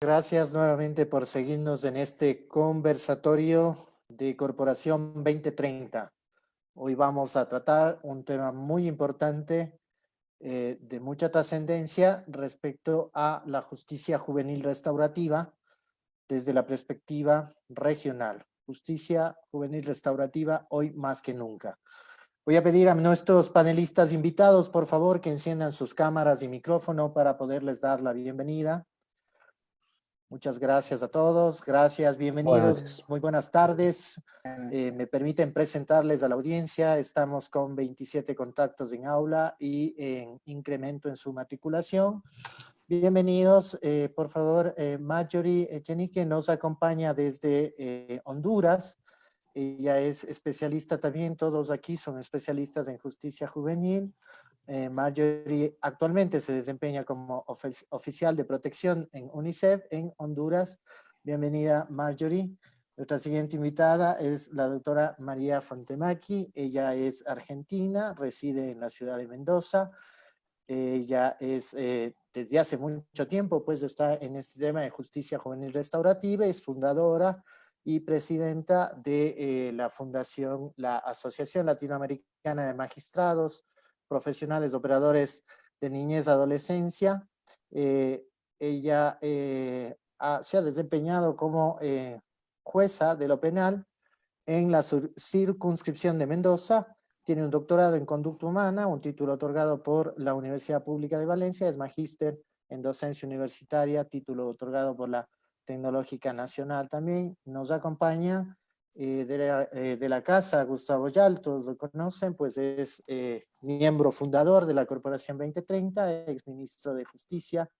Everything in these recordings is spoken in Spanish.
Gracias nuevamente por seguirnos en este conversatorio de Corporación 2030. Hoy vamos a tratar un tema muy importante, de mucha trascendencia respecto a la justicia juvenil restaurativa desde la perspectiva regional. Justicia juvenil restaurativa hoy más que nunca. Voy a pedir a nuestros panelistas invitados, por favor, que enciendan sus cámaras y micrófono para poderles dar la bienvenida. Muchas gracias a todos, gracias, Buenas bienvenidos, noches. muy buenas tardes. Me permiten presentarles a la audiencia, estamos con 27 contactos en aula y en incremento en su matriculación. Bienvenidos, por favor, Marjorie Echenique nos acompaña desde Honduras. Ella es especialista también, todos aquí son especialistas en justicia juvenil. Marjorie actualmente se desempeña como oficial de protección en UNICEF en Honduras. Bienvenida, Marjorie. Nuestra siguiente invitada es la doctora María Fontemaki. Ella es argentina, reside en la ciudad de Mendoza. Ella es, desde hace mucho tiempo, pues está en este tema de justicia juvenil restaurativa, es fundadora y presidenta de la fundación, la Asociación Latinoamericana de Magistrados, Profesionales Operadores de Niñez Adolescencia. Ella se ha desempeñado como jueza de lo penal en la circunscripción de Mendoza. Tiene un doctorado en conducta humana, un título otorgado por la Universidad Pública de Valencia, es magíster en docencia universitaria, título otorgado por la Tecnológica Nacional también. Nos acompaña de la casa Gustavo Yal, todos lo conocen, pues es miembro fundador de la Corporación 2030, ex ministro de Justicia,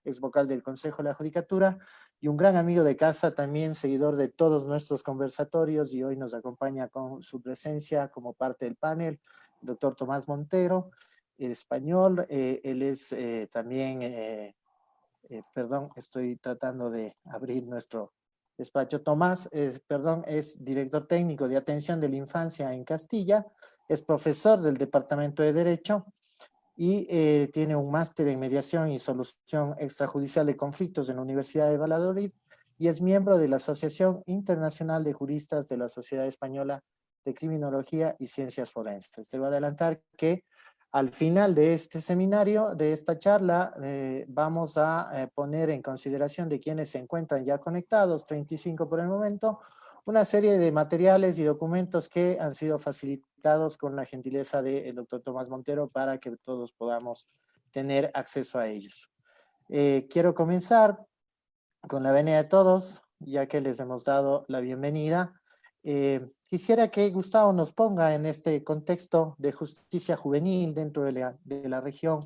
ex vocal del Consejo de la Judicatura, y un gran amigo de casa, también seguidor de todos nuestros conversatorios, y hoy nos acompaña con su presencia como parte del panel, el doctor Tomás Montero, español. Él es también, perdón, estoy tratando de abrir nuestro despacho. Tomás, perdón, es director técnico de atención de la infancia en Castilla, es profesor del Departamento de Derecho, y tiene un máster en mediación y solución extrajudicial de conflictos en la Universidad de Valladolid y es miembro de la Asociación Internacional de Juristas de la Sociedad Española de Criminología y Ciencias Forenses. Te voy a adelantar que al final de este seminario, de esta charla, vamos a poner en consideración de quienes se encuentran ya conectados, 35 por el momento, una serie de materiales y documentos que han sido facilitados con la gentileza del doctor Tomás Montero para que todos podamos tener acceso a ellos. Quiero comenzar con la venia de todos, ya que les hemos dado la bienvenida. Quisiera que Gustavo nos ponga en este contexto de justicia juvenil dentro de la región,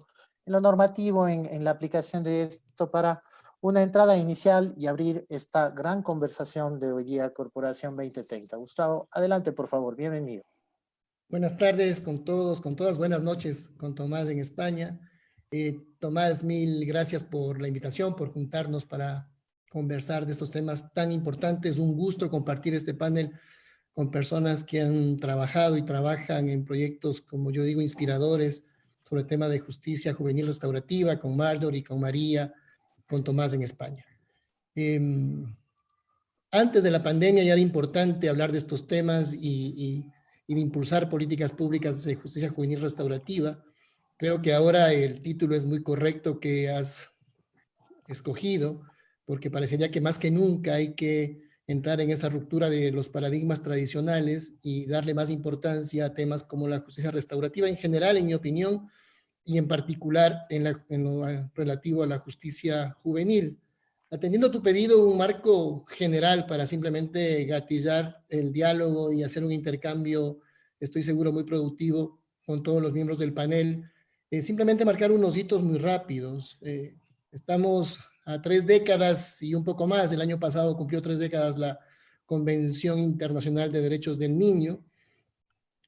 en lo normativo, en la aplicación de esto para una entrada inicial y abrir esta gran conversación de hoy día, Corporación 2030. Gustavo, adelante, por favor, bienvenido. Buenas tardes con todos, con todas, buenas noches con Tomás en España. Tomás, mil gracias por la invitación, por juntarnos para conversar de estos temas tan importantes. Un gusto compartir este panel con personas que han trabajado y trabajan en proyectos, como yo digo, inspiradores sobre el tema de justicia juvenil restaurativa, con Marjorie, con María, con Tomás en España. Antes de la pandemia ya era importante hablar de estos temas y de impulsar políticas públicas de justicia juvenil restaurativa. Creo que ahora el título es muy correcto que has escogido, porque parecería que más que nunca hay que entrar en esa ruptura de los paradigmas tradicionales y darle más importancia a temas como la justicia restaurativa en general, en mi opinión, y en particular en lo relativo a la justicia juvenil. Atendiendo a tu pedido, un marco general para simplemente gatillar el diálogo y hacer un intercambio, estoy seguro, muy productivo con todos los miembros del panel. Simplemente marcar unos hitos muy rápidos. Estamos a 3 décadas y un poco más. El año pasado cumplió 3 décadas la Convención Internacional de Derechos del Niño,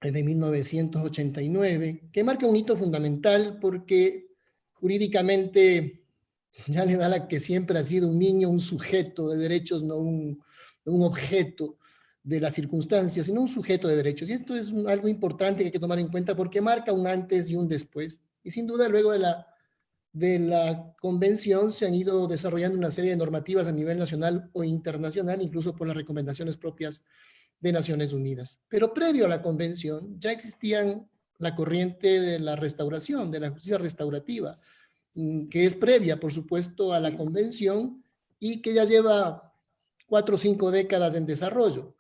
de 1989, que marca un hito fundamental porque jurídicamente ya le da la que siempre ha sido un niño, un sujeto de derechos, no un objeto de las circunstancias, sino un sujeto de derechos. Y esto es algo importante que hay que tomar en cuenta porque marca un antes y un después. Y sin duda luego de de la convención se han ido desarrollando una serie de normativas a nivel nacional o internacional, incluso por las recomendaciones propias de Naciones Unidas. Pero previo a la convención ya existían la corriente de la restauración, de la justicia restaurativa, que es previa, por supuesto, a la convención y que ya lleva 4 o 5 décadas en desarrollo.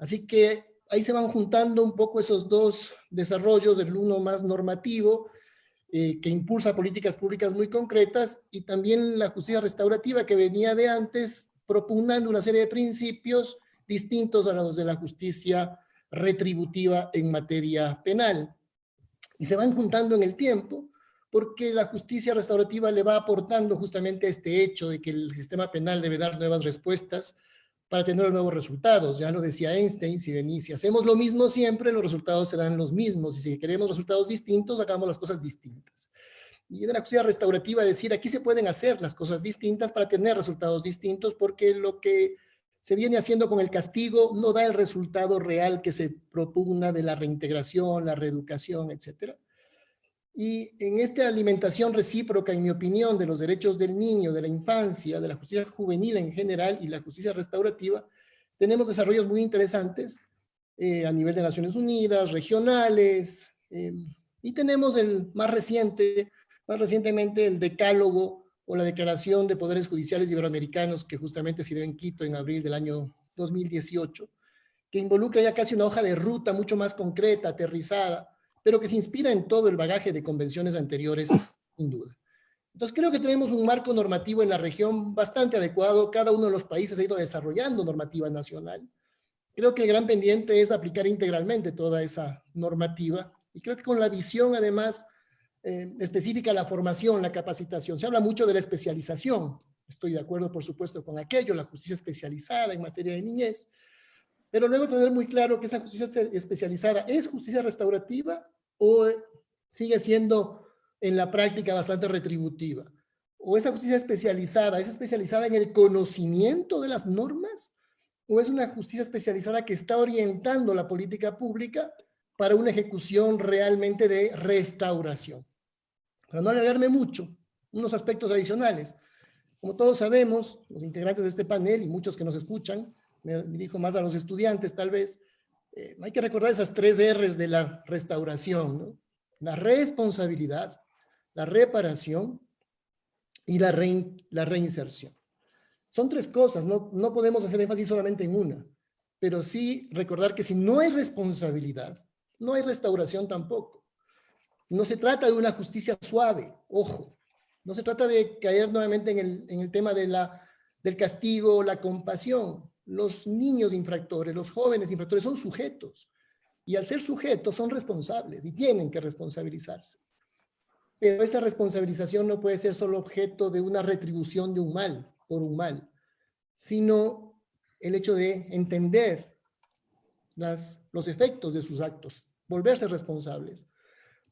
Así que ahí se van juntando un poco esos dos desarrollos, el uno más normativo, que impulsa políticas públicas muy concretas, y también la justicia restaurativa que venía de antes, propugnando una serie de principios distintos a los de la justicia retributiva en materia penal. Y se van juntando en el tiempo, porque la justicia restaurativa le va aportando justamente este hecho de que el sistema penal debe dar nuevas respuestas para tener nuevos resultados. Ya lo decía Einstein, si hacemos lo mismo siempre, los resultados serán los mismos, y si queremos resultados distintos, hagamos las cosas distintas. Y de la justicia restaurativa decir, aquí se pueden hacer las cosas distintas para tener resultados distintos, porque lo que se viene haciendo con el castigo no da el resultado real que se propugna de la reintegración, la reeducación, etcétera. Y en esta alimentación recíproca, en mi opinión, de los derechos del niño, de la infancia, de la justicia juvenil en general y la justicia restaurativa, tenemos desarrollos muy interesantes a nivel de Naciones Unidas, regionales, y tenemos el más recientemente el Decálogo o la Declaración de Poderes Judiciales Iberoamericanos, que justamente se dio en Quito en abril del año 2018, que involucra ya casi una hoja de ruta mucho más concreta, aterrizada, pero que se inspira en todo el bagaje de convenciones anteriores, sin duda. Entonces creo que tenemos un marco normativo en la región bastante adecuado. Cada uno de los países ha ido desarrollando normativa nacional. Creo que el gran pendiente es aplicar integralmente toda esa normativa, y creo que con la visión además específica la formación, la capacitación. Se habla mucho de la especialización. Estoy de acuerdo, por supuesto, con aquello, la justicia especializada en materia de niñez, pero luego tener muy claro que esa justicia especializada es justicia restaurativa o sigue siendo en la práctica bastante retributiva. O esa justicia especializada, ¿es especializada en el conocimiento de las normas? ¿O es una justicia especializada que está orientando la política pública para una ejecución realmente de restauración? Para no alargarme mucho, unos aspectos adicionales. Como todos sabemos, los integrantes de este panel y muchos que nos escuchan, me dirijo más a los estudiantes tal vez, hay que recordar esas 3 R's de la restauración, ¿no? La responsabilidad, la reparación y la reinserción. Son 3 cosas, no podemos hacer énfasis solamente en una, pero sí recordar que si no hay responsabilidad, no hay restauración tampoco. No se trata de una justicia suave, ojo, no se trata de caer nuevamente en el tema del castigo, la compasión. Los niños infractores, los jóvenes infractores son sujetos, y al ser sujetos son responsables y tienen que responsabilizarse. Pero esa responsabilización no puede ser solo objeto de una retribución de un mal, por un mal, sino el hecho de entender los efectos de sus actos, volverse responsables,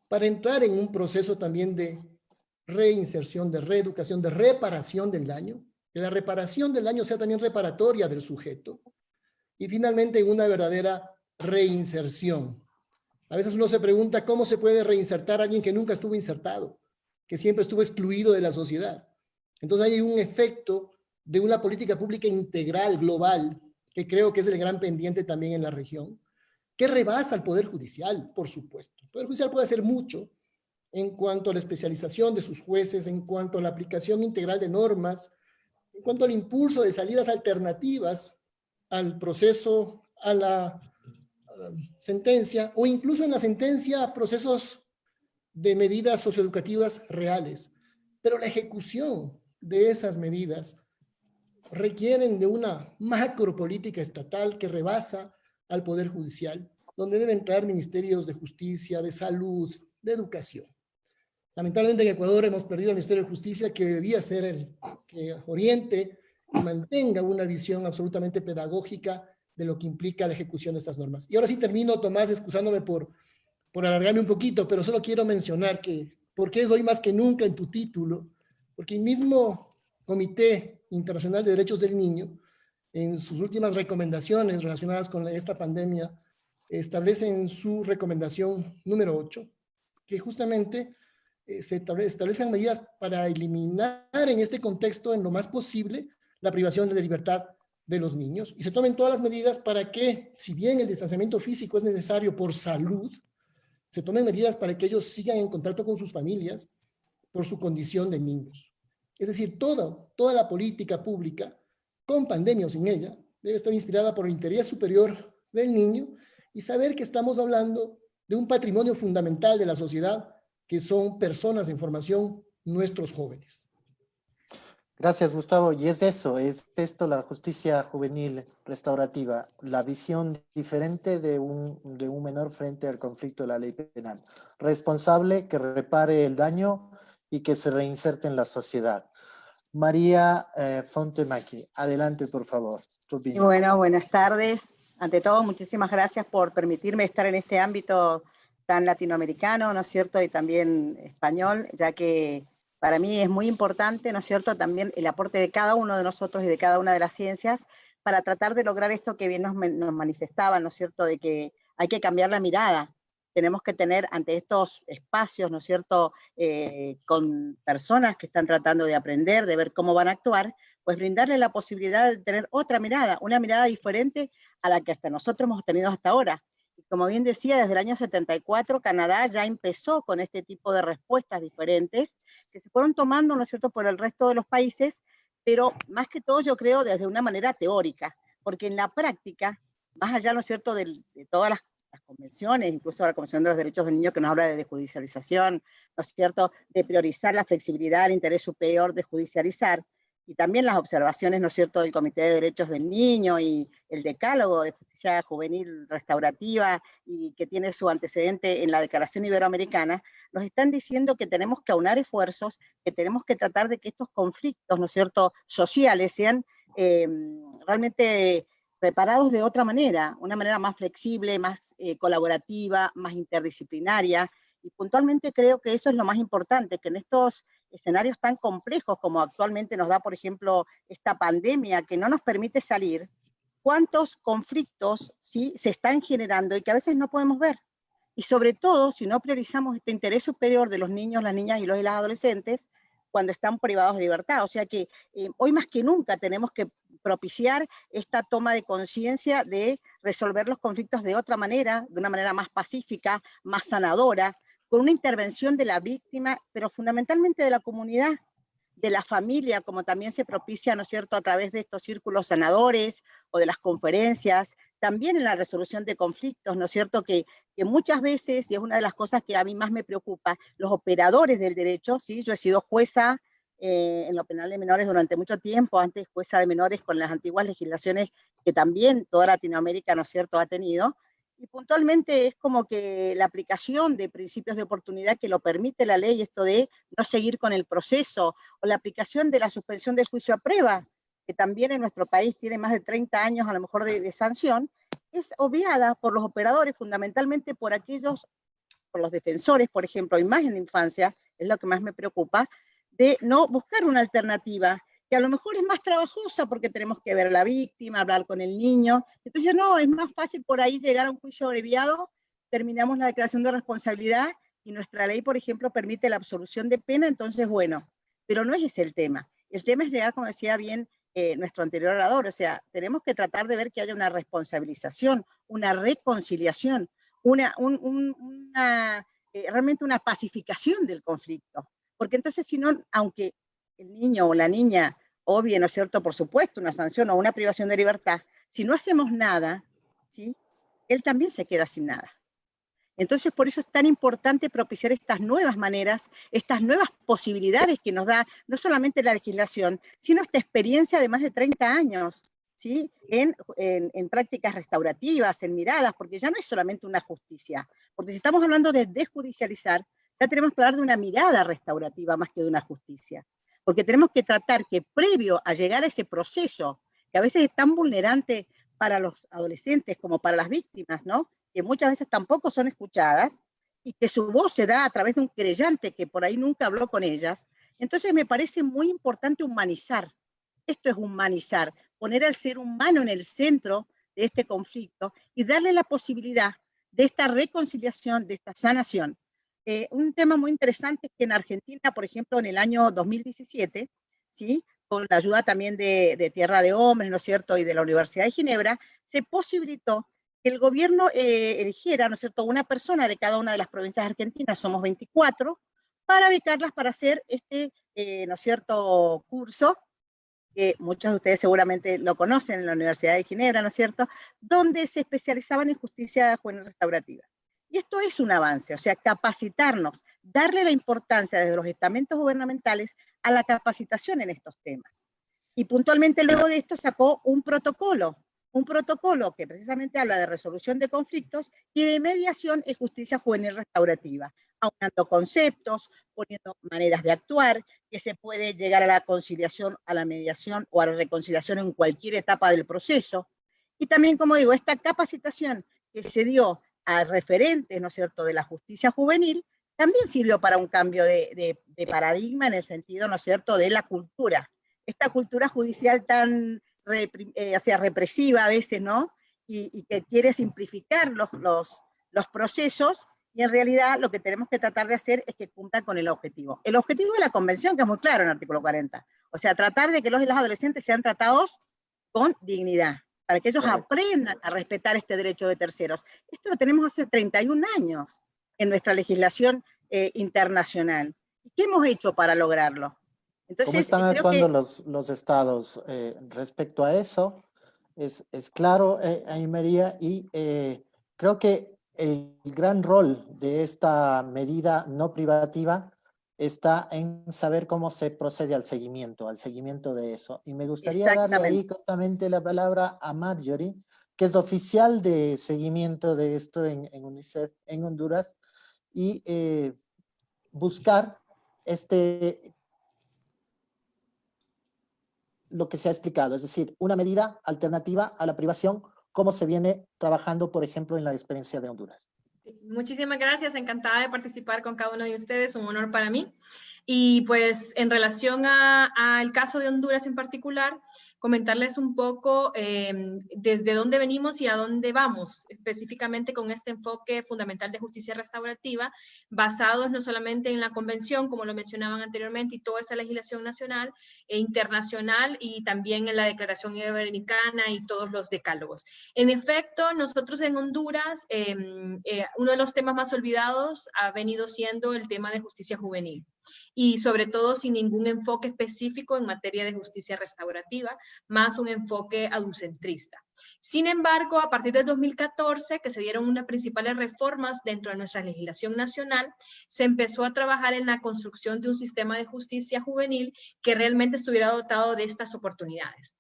para entrar en un proceso también de reinserción, de reeducación, de reparación del daño, que la reparación del daño sea también reparatoria del sujeto, y finalmente en una verdadera reinserción. A veces uno se pregunta cómo se puede reinsertar a alguien que nunca estuvo insertado, que siempre estuvo excluido de la sociedad. Entonces hay un efecto de una política pública integral, global, que creo que es el gran pendiente también en la región, que rebasa al Poder Judicial, por supuesto. El Poder Judicial puede hacer mucho en cuanto a la especialización de sus jueces, en cuanto a la aplicación integral de normas, en cuanto al impulso de salidas alternativas al proceso, a la sentencia, o incluso en la sentencia, procesos de medidas socioeducativas reales. Pero la ejecución de esas medidas requieren de una macropolítica estatal que rebasa al Poder Judicial, donde deben entrar ministerios de justicia, de salud, de educación. Lamentablemente en Ecuador hemos perdido el Ministerio de Justicia, que debía ser el que oriente y mantenga una visión absolutamente pedagógica de lo que implica la ejecución de estas normas. Y ahora sí termino, Tomás, excusándome por alargarme un poquito, pero solo quiero mencionar que, porque es hoy más que nunca en tu título, porque el mismo Comité Internacional de Derechos del Niño, en sus últimas recomendaciones relacionadas con esta pandemia, establece en su recomendación número 8, que justamente se establezcan medidas para eliminar en este contexto, en lo más posible, la privación de libertad de los niños, y se tomen todas las medidas para que, si bien el distanciamiento físico es necesario por salud, se tomen medidas para que ellos sigan en contacto con sus familias por su condición de niños. Es decir, toda la política pública, con pandemia o sin ella, debe estar inspirada por el interés superior del niño y saber que estamos hablando de un patrimonio fundamental de la sociedad, que son personas en formación, nuestros jóvenes. Gracias, Gustavo. Y es esto la justicia juvenil restaurativa, la visión diferente de un menor frente al conflicto de la ley penal. Responsable, que repare el daño y que se reinserte en la sociedad. María Fontemaki, adelante, por favor. Y bueno, buenas tardes. Ante todo, muchísimas gracias por permitirme estar en este ámbito tan latinoamericano, ¿no es cierto? Y también español, ya que para mí es muy importante, ¿no es cierto?, también el aporte de cada uno de nosotros y de cada una de las ciencias para tratar de lograr esto que bien nos manifestaban, ¿no es cierto?, de que hay que cambiar la mirada. Tenemos que tener ante estos espacios, ¿no es cierto?, con personas que están tratando de aprender, de ver cómo van a actuar, pues brindarle la posibilidad de tener otra mirada, una mirada diferente a la que hasta nosotros hemos tenido hasta ahora. Y como bien decía, desde el año 74 Canadá ya empezó con este tipo de respuestas diferentes que se fueron tomando, ¿no es cierto?, por el resto de los países, pero más que todo yo creo desde una manera teórica, porque en la práctica, más allá, ¿no es cierto?, de todas las convenciones, incluso la Convención de los Derechos del Niño que nos habla de desjudicialización, ¿no es cierto?, de priorizar la flexibilidad, el interés superior de judicializar, y también las observaciones, ¿no es cierto?, del Comité de Derechos del Niño y el Decálogo de Justicia Juvenil Restaurativa, y que tiene su antecedente en la Declaración Iberoamericana, nos están diciendo que tenemos que aunar esfuerzos, que tenemos que tratar de que estos conflictos, ¿no es cierto?, sociales sean realmente preparados de otra manera, una manera más flexible, más colaborativa, más interdisciplinaria, y puntualmente creo que eso es lo más importante, que en estos escenarios tan complejos como actualmente nos da, por ejemplo, esta pandemia que no nos permite salir, cuántos conflictos ¿sí?, se están generando y que a veces no podemos ver. Y sobre todo, si no priorizamos este interés superior de los niños, las niñas y los y las adolescentes cuando están privados de libertad. O sea que hoy más que nunca tenemos que propiciar esta toma de conciencia de resolver los conflictos de otra manera, de una manera más pacífica, más sanadora, con una intervención de la víctima, pero fundamentalmente de la comunidad, de la familia, como también se propicia, ¿no es cierto?, a través de estos círculos sanadores o de las conferencias, también en la resolución de conflictos, ¿no es cierto?, que muchas veces, y es una de las cosas que a mí más me preocupa, los operadores del derecho, ¿sí? Yo he sido jueza en lo penal de menores durante mucho tiempo, antes jueza de menores con las antiguas legislaciones que también toda Latinoamérica, ¿no es cierto?, ha tenido, y puntualmente es como que la aplicación de principios de oportunidad que lo permite la ley, esto de no seguir con el proceso, o la aplicación de la suspensión del juicio a prueba, que también en nuestro país tiene más de 30 años a lo mejor de sanción, es obviada por los operadores, fundamentalmente por aquellos, por los defensores, por ejemplo, y más en la infancia, es lo que más me preocupa, de no buscar una alternativa, que a lo mejor es más trabajosa porque tenemos que ver a la víctima, hablar con el niño. Entonces, no, es más fácil por ahí llegar a un juicio abreviado, terminamos la declaración de responsabilidad y nuestra ley, por ejemplo, permite la absolución de pena, entonces, bueno, pero no es ese el tema. El tema es llegar, como decía bien nuestro anterior orador, o sea, tenemos que tratar de ver que haya una responsabilización, una reconciliación, realmente una pacificación del conflicto. Porque entonces, si no, aunque el niño o la niña obvie, ¿no es cierto?, por supuesto, una sanción o una privación de libertad, si no hacemos nada, ¿sí?, él también se queda sin nada. Entonces, por eso es tan importante propiciar estas nuevas maneras, estas nuevas posibilidades que nos da no solamente la legislación, sino esta experiencia de más de 30 años, ¿sí?, en prácticas restaurativas, en miradas, porque ya no es solamente una justicia, porque si estamos hablando de desjudicializar, ya tenemos que hablar de una mirada restaurativa más que de una justicia, porque tenemos que tratar que previo a llegar a ese proceso, que a veces es tan vulnerante para los adolescentes como para las víctimas, ¿no?, que muchas veces tampoco son escuchadas, y que su voz se da a través de un querellante que por ahí nunca habló con ellas. Entonces me parece muy importante humanizar. Esto es humanizar, poner al ser humano en el centro de este conflicto y darle la posibilidad de esta reconciliación, de esta sanación. un tema muy interesante es que en Argentina, por ejemplo, en el año 2017, ¿sí?, con la ayuda también de Tierra de Hombres, ¿no es cierto?, y de la Universidad de Ginebra, se posibilitó que el gobierno eligiera, ¿no es cierto?, una persona de cada una de las provincias argentinas, somos 24, para becarlas para hacer este, ¿no es cierto?, curso, que muchos de ustedes seguramente lo conocen en la Universidad de Ginebra, ¿no es cierto?, donde se especializaban en justicia juvenil restaurativa. Y esto es un avance, o sea, capacitarnos, darle la importancia desde los estamentos gubernamentales a la capacitación en estos temas. Y puntualmente luego de esto sacó un protocolo que precisamente habla de resolución de conflictos y de mediación en justicia juvenil restaurativa, aunando conceptos, poniendo maneras de actuar, que se puede llegar a la conciliación, a la mediación o a la reconciliación en cualquier etapa del proceso. Y también, como digo, esta capacitación que se dio a referentes, ¿no es cierto?, de la justicia juvenil, también sirvió para un cambio de paradigma en el sentido, ¿no es cierto?, de la cultura. Esta cultura judicial tan represiva a veces, ¿no?, y que quiere simplificar los procesos, y en realidad lo que tenemos que tratar de hacer es que cumplan con el objetivo. El objetivo de la convención, que es muy claro en el artículo 40, o sea, tratar de que los y las adolescentes sean tratados con dignidad, para que ellos aprendan a respetar este derecho de terceros. Esto lo tenemos hace 31 años en nuestra legislación internacional. ¿Qué hemos hecho para lograrlo? Entonces, ¿cómo están creo actuando que los estados respecto a eso? Es claro, Ana María, y creo que el gran rol de esta medida no privativa está en saber cómo se procede al seguimiento de eso. Y me gustaría darle ahí cortamente la palabra a Marjorie, que es oficial de seguimiento de esto en UNICEF en Honduras, y buscar lo que se ha explicado, es decir, una medida alternativa a la privación, como se viene trabajando, por ejemplo, en la experiencia de Honduras. Muchísimas gracias, encantada de participar con cada uno de ustedes, un honor para mí. Y pues en relación al caso de Honduras en particular, comentarles un poco desde dónde venimos y a dónde vamos, específicamente con este enfoque fundamental de justicia restaurativa, basados no solamente en la convención, como lo mencionaban anteriormente, y toda esa legislación nacional e internacional, y también en la Declaración Iberoamericana y todos los decálogos. En efecto, nosotros en Honduras, uno de los temas más olvidados ha venido siendo el tema de justicia juvenil, y sobre todo sin ningún enfoque específico en materia de justicia restaurativa, más un enfoque adulcentrista. Sin embargo, a partir de 2014, que se dieron unas principales reformas dentro de nuestra legislación nacional, se empezó a trabajar en la construcción de un sistema de justicia juvenil que realmente estuviera dotado de estas oportunidades.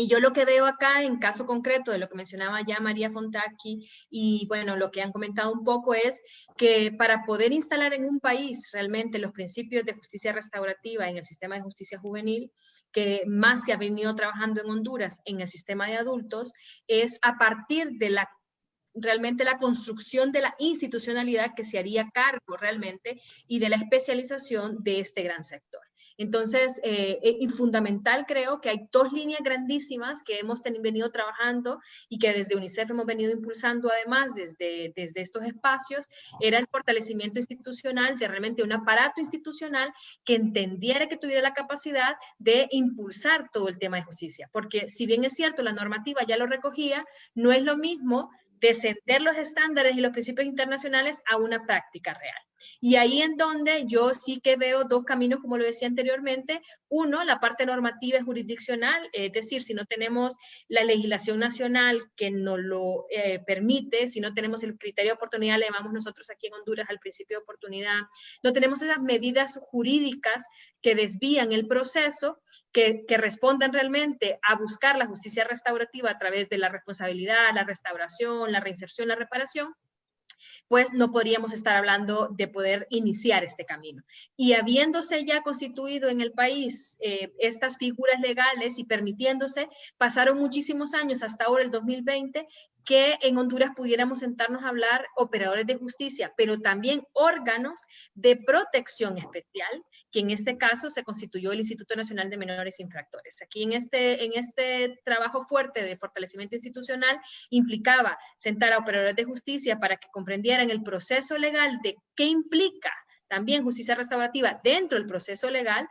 Y yo lo que veo acá, en caso concreto de lo que mencionaba ya María Fontacchi, y bueno, lo que han comentado un poco, es que para poder instalar en un país realmente los principios de justicia restaurativa en el sistema de justicia juvenil, que más se ha venido trabajando en Honduras en el sistema de adultos, es a partir de realmente la construcción de la institucionalidad que se haría cargo realmente y de la especialización de este gran sector. Entonces, y fundamental, creo que hay dos líneas grandísimas que hemos venido trabajando y que desde UNICEF hemos venido impulsando además desde estos espacios, era el fortalecimiento institucional de realmente un aparato institucional que entendiera, que tuviera la capacidad de impulsar todo el tema de justicia. Porque si bien es cierto, la normativa ya lo recogía, no es lo mismo descender los estándares y los principios internacionales a una práctica real. Y ahí en donde yo sí que veo dos caminos, como lo decía anteriormente. Uno, la parte normativa y jurisdiccional, es decir, si no tenemos la legislación nacional que nos lo permite, si no tenemos el criterio de oportunidad, le llamamos nosotros aquí en Honduras al principio de oportunidad, no tenemos esas medidas jurídicas que desvían el proceso, que respondan realmente a buscar la justicia restaurativa a través de la responsabilidad, la restauración, la reinserción, la reparación, pues no podríamos estar hablando de poder iniciar este camino. Y habiéndose ya constituido en el país estas figuras legales y permitiéndose, pasaron muchísimos años, hasta ahora el 2020, que en Honduras pudiéramos sentarnos a hablar operadores de justicia, pero también órganos de protección especial, que en este caso se constituyó el Instituto Nacional de Menores Infractores. Aquí en este trabajo fuerte de fortalecimiento institucional implicaba sentar a operadores de justicia para que comprendieran el proceso legal de qué implica también justicia restaurativa dentro del proceso legal,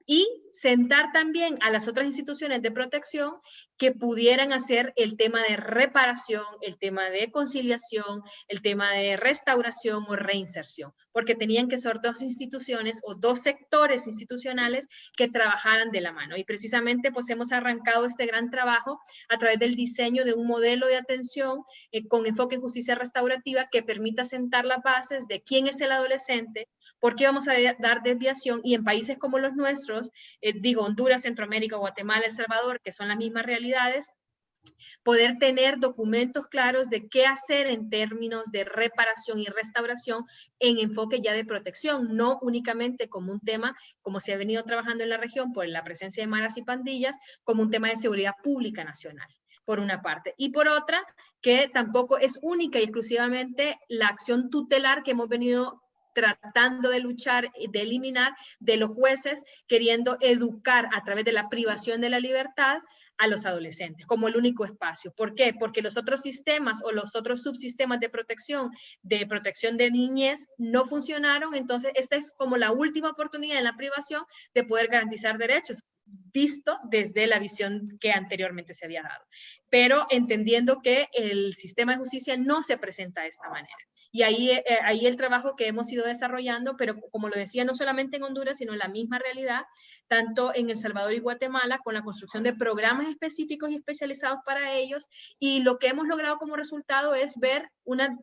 y sentar también a las otras instituciones de protección que pudieran hacer el tema de reparación, el tema de conciliación, el tema de restauración o reinserción, porque tenían que ser dos instituciones o dos sectores institucionales que trabajaran de la mano. Y precisamente pues hemos arrancado este gran trabajo a través del diseño de un modelo de atención con enfoque en justicia restaurativa que permita sentar las bases de quién es el adolescente, por qué vamos a dar desviación, y en países como los nuestros, Honduras, Centroamérica, Guatemala, El Salvador, que son las mismas realidades, poder tener documentos claros de qué hacer en términos de reparación y restauración en enfoque ya de protección, no únicamente como un tema, como se ha venido trabajando en la región por la presencia de maras y pandillas, como un tema de seguridad pública nacional, por una parte. Y por otra, que tampoco es única y exclusivamente la acción tutelar que hemos venido tratando de luchar, de eliminar de los jueces, queriendo educar a través de la privación de la libertad a los adolescentes, como el único espacio. ¿Por qué? Porque los otros sistemas o los otros subsistemas de protección de niñez no funcionaron, entonces esta es como la última oportunidad en la privación de poder garantizar derechos, visto desde la visión que anteriormente se había dado. Pero entendiendo que el sistema de justicia no se presenta de esta manera. Y ahí el trabajo que hemos ido desarrollando, pero como lo decía, no solamente en Honduras, sino en la misma realidad, tanto en El Salvador y Guatemala, con la construcción de programas específicos y especializados para ellos, y lo que hemos logrado como resultado es ver una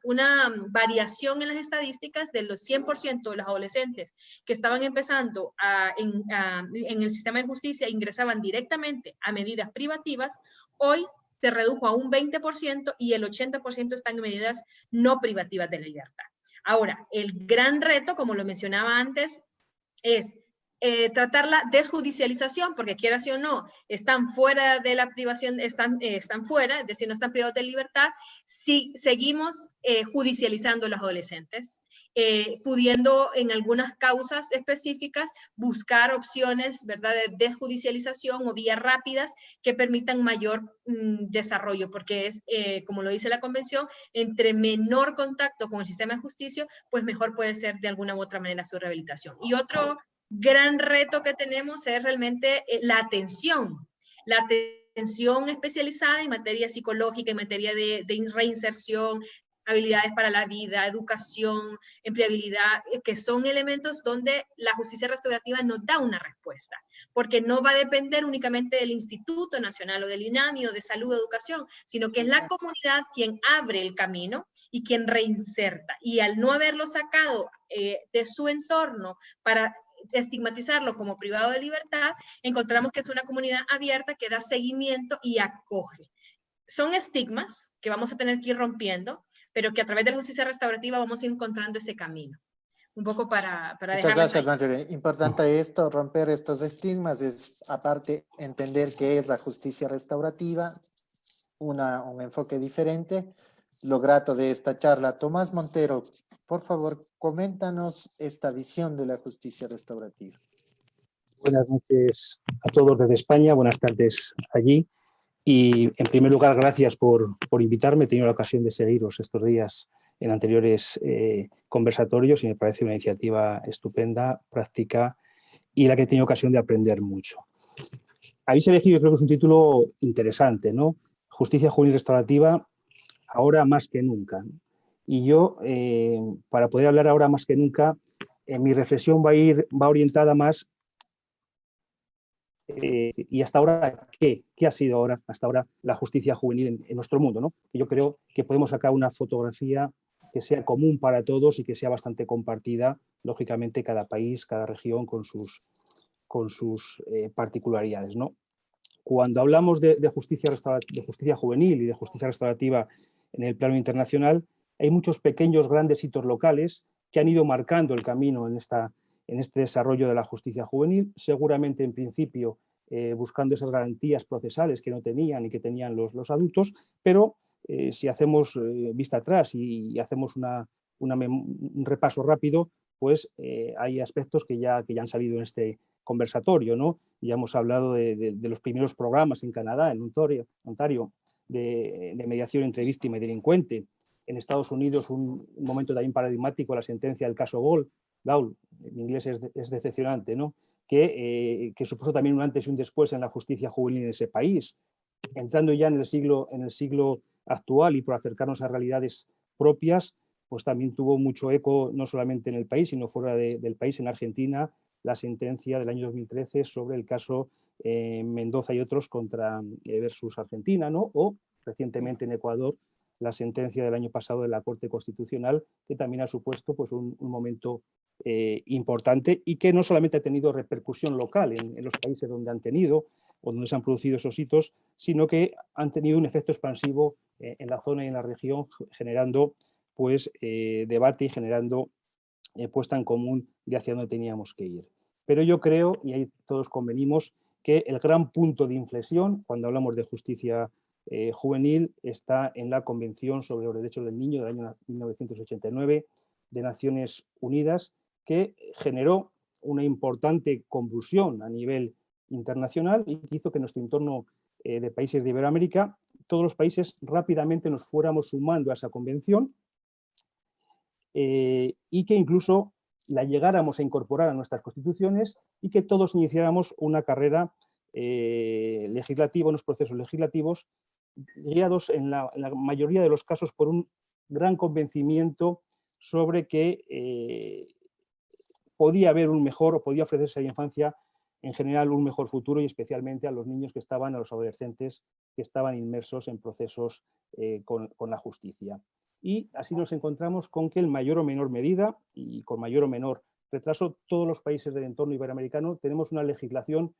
variación en las estadísticas de los 100% de los adolescentes que estaban empezando en el sistema de justicia, ingresaban directamente a medidas privativas. Hoy se redujo a un 20% y el 80% están en medidas no privativas de la libertad. Ahora, el gran reto, como lo mencionaba antes, es tratar la desjudicialización, porque quieras o no, están fuera de la privación, están fuera, es decir, no están privados de libertad, si seguimos judicializando a los adolescentes. Pudiendo en algunas causas específicas buscar opciones, ¿verdad?, de desjudicialización o vías rápidas que permitan mayor desarrollo, porque es, como lo dice la Convención, entre menor contacto con el sistema de justicia, pues mejor puede ser de alguna u otra manera su rehabilitación. Y otro gran reto que tenemos es realmente la atención especializada en materia psicológica, en materia de reinserción, habilidades para la vida, educación, empleabilidad, que son elementos donde la justicia restaurativa nos da una respuesta, porque no va a depender únicamente del Instituto Nacional o del INAMI o de Salud o Educación, sino que es la comunidad quien abre el camino y quien reinserta. Y al no haberlo sacado de su entorno para estigmatizarlo como privado de libertad, encontramos que es una comunidad abierta que da seguimiento y acoge. Son estigmas que vamos a tener que ir rompiendo, pero que a través de la justicia restaurativa vamos a ir encontrando ese camino. Un poco para Muchas gracias, Marjorie. Importante esto, romper estos estigmas, es aparte entender qué es la justicia restaurativa, un enfoque diferente. Lo grato de esta charla. Tomás Montero, por favor, coméntanos esta visión de la justicia restaurativa. Buenas noches a todos desde España, buenas tardes allí. Y en primer lugar, gracias por invitarme. He tenido la ocasión de seguiros estos días en anteriores conversatorios y me parece una iniciativa estupenda, práctica y la que he tenido ocasión de aprender mucho. Habéis elegido, yo creo que es un título interesante, ¿no? Justicia juvenil restaurativa, ahora más que nunca. Y yo, para poder hablar ahora más que nunca, mi reflexión va orientada más y hasta ahora, ¿qué ha sido hasta ahora la justicia juvenil en nuestro mundo, ¿no? Yo creo que podemos sacar una fotografía que sea común para todos y que sea bastante compartida, lógicamente, cada país, cada región con sus particularidades, ¿no? Cuando hablamos de justicia juvenil y de justicia restaurativa en el plano internacional, hay muchos pequeños, grandes hitos locales que han ido marcando el camino en este desarrollo de la justicia juvenil, seguramente en principio buscando esas garantías procesales que no tenían y que tenían los adultos, pero si hacemos vista atrás y hacemos un repaso rápido, pues hay aspectos que ya han salido en este conversatorio, ¿no? Ya hemos hablado de los primeros programas en Canadá, en Ontario, de mediación entre víctima y delincuente. En Estados Unidos, un momento también paradigmático, la sentencia del caso Gaul, en inglés es decepcionante, ¿no? Que supuso también un antes y un después en la justicia juvenil en ese país. Entrando ya en el siglo actual y por acercarnos a realidades propias, pues también tuvo mucho eco, no solamente en el país, sino fuera del país, en Argentina, la sentencia del año 2013 sobre el caso Mendoza y otros versus Argentina, ¿no? O recientemente en Ecuador, la sentencia del año pasado de la Corte Constitucional, que también ha supuesto pues, un momento importante y que no solamente ha tenido repercusión local en los países donde han tenido o donde se han producido esos hitos, sino que han tenido un efecto expansivo en la zona y en la región, generando pues, debate y generando puesta en común de hacia dónde teníamos que ir. Pero yo creo, y ahí todos convenimos, que el gran punto de inflexión, cuando hablamos de justicia juvenil, está en la Convención sobre los Derechos del Niño del año 1989 de Naciones Unidas, que generó una importante convulsión a nivel internacional y que hizo que nuestro entorno de países de Iberoamérica, todos los países rápidamente nos fuéramos sumando a esa convención y que incluso la llegáramos a incorporar a nuestras constituciones y que todos iniciáramos una carrera legislativa, unos procesos legislativos guiados en la mayoría de los casos por un gran convencimiento sobre que podía haber un mejor o podía ofrecerse a la infancia en general un mejor futuro y especialmente a los niños a los adolescentes que estaban inmersos en procesos con la justicia. Y así nos encontramos con que en mayor o menor medida y con mayor o menor retraso, todos los países del entorno iberoamericano tenemos una legislación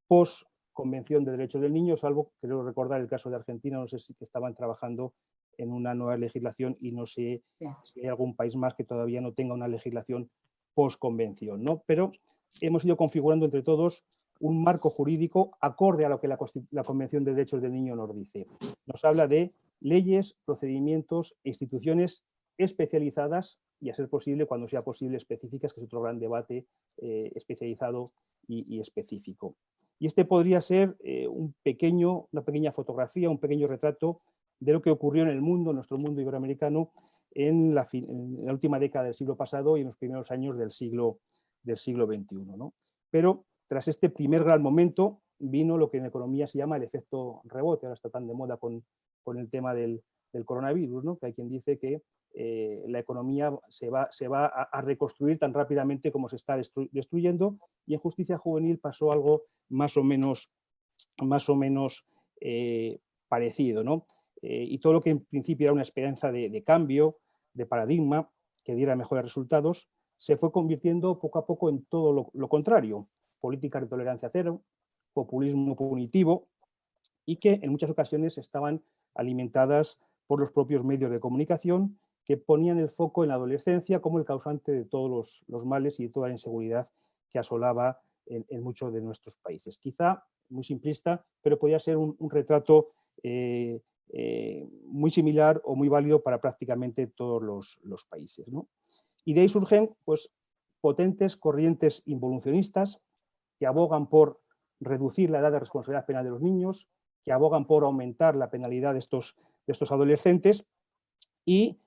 post-Convención de Derechos del Niño, salvo, creo recordar el caso de Argentina, no sé si que estaban trabajando en una nueva legislación y no sé si hay algún país más que todavía no tenga una legislación post-convención, ¿no? Pero hemos ido configurando entre todos un marco jurídico acorde a lo que la Convención de Derechos del Niño nos dice. Nos habla de leyes, procedimientos e instituciones especializadas y, a ser posible, cuando sea posible, específicas, que es otro gran debate especializado y específico. Y este podría ser una pequeña fotografía, un pequeño retrato de lo que ocurrió en el mundo, en nuestro mundo iberoamericano, en la última década del siglo pasado y en los primeros años del siglo XXI, ¿no? Pero tras este primer gran momento vino lo que en economía se llama el efecto rebote, ahora está tan de moda con el tema del coronavirus, ¿no? Que hay quien dice que la economía se va a reconstruir tan rápidamente como se está destruyendo, y en justicia juvenil pasó algo más o menos parecido, ¿no? Y todo lo que en principio era una esperanza de cambio, de paradigma, que diera mejores resultados, se fue convirtiendo poco a poco en todo lo contrario: políticas de tolerancia cero, populismo punitivo, y que en muchas ocasiones estaban alimentadas por los propios medios de comunicación, que ponían el foco en la adolescencia como el causante de todos los males y de toda la inseguridad que asolaba en muchos de nuestros países. Quizá muy simplista, pero podía ser un retrato muy similar o muy válido para prácticamente todos los países, ¿no? Y de ahí surgen pues, potentes corrientes involucionistas que abogan por reducir la edad de responsabilidad penal de los niños, que abogan por aumentar la penalidad de estos adolescentes, y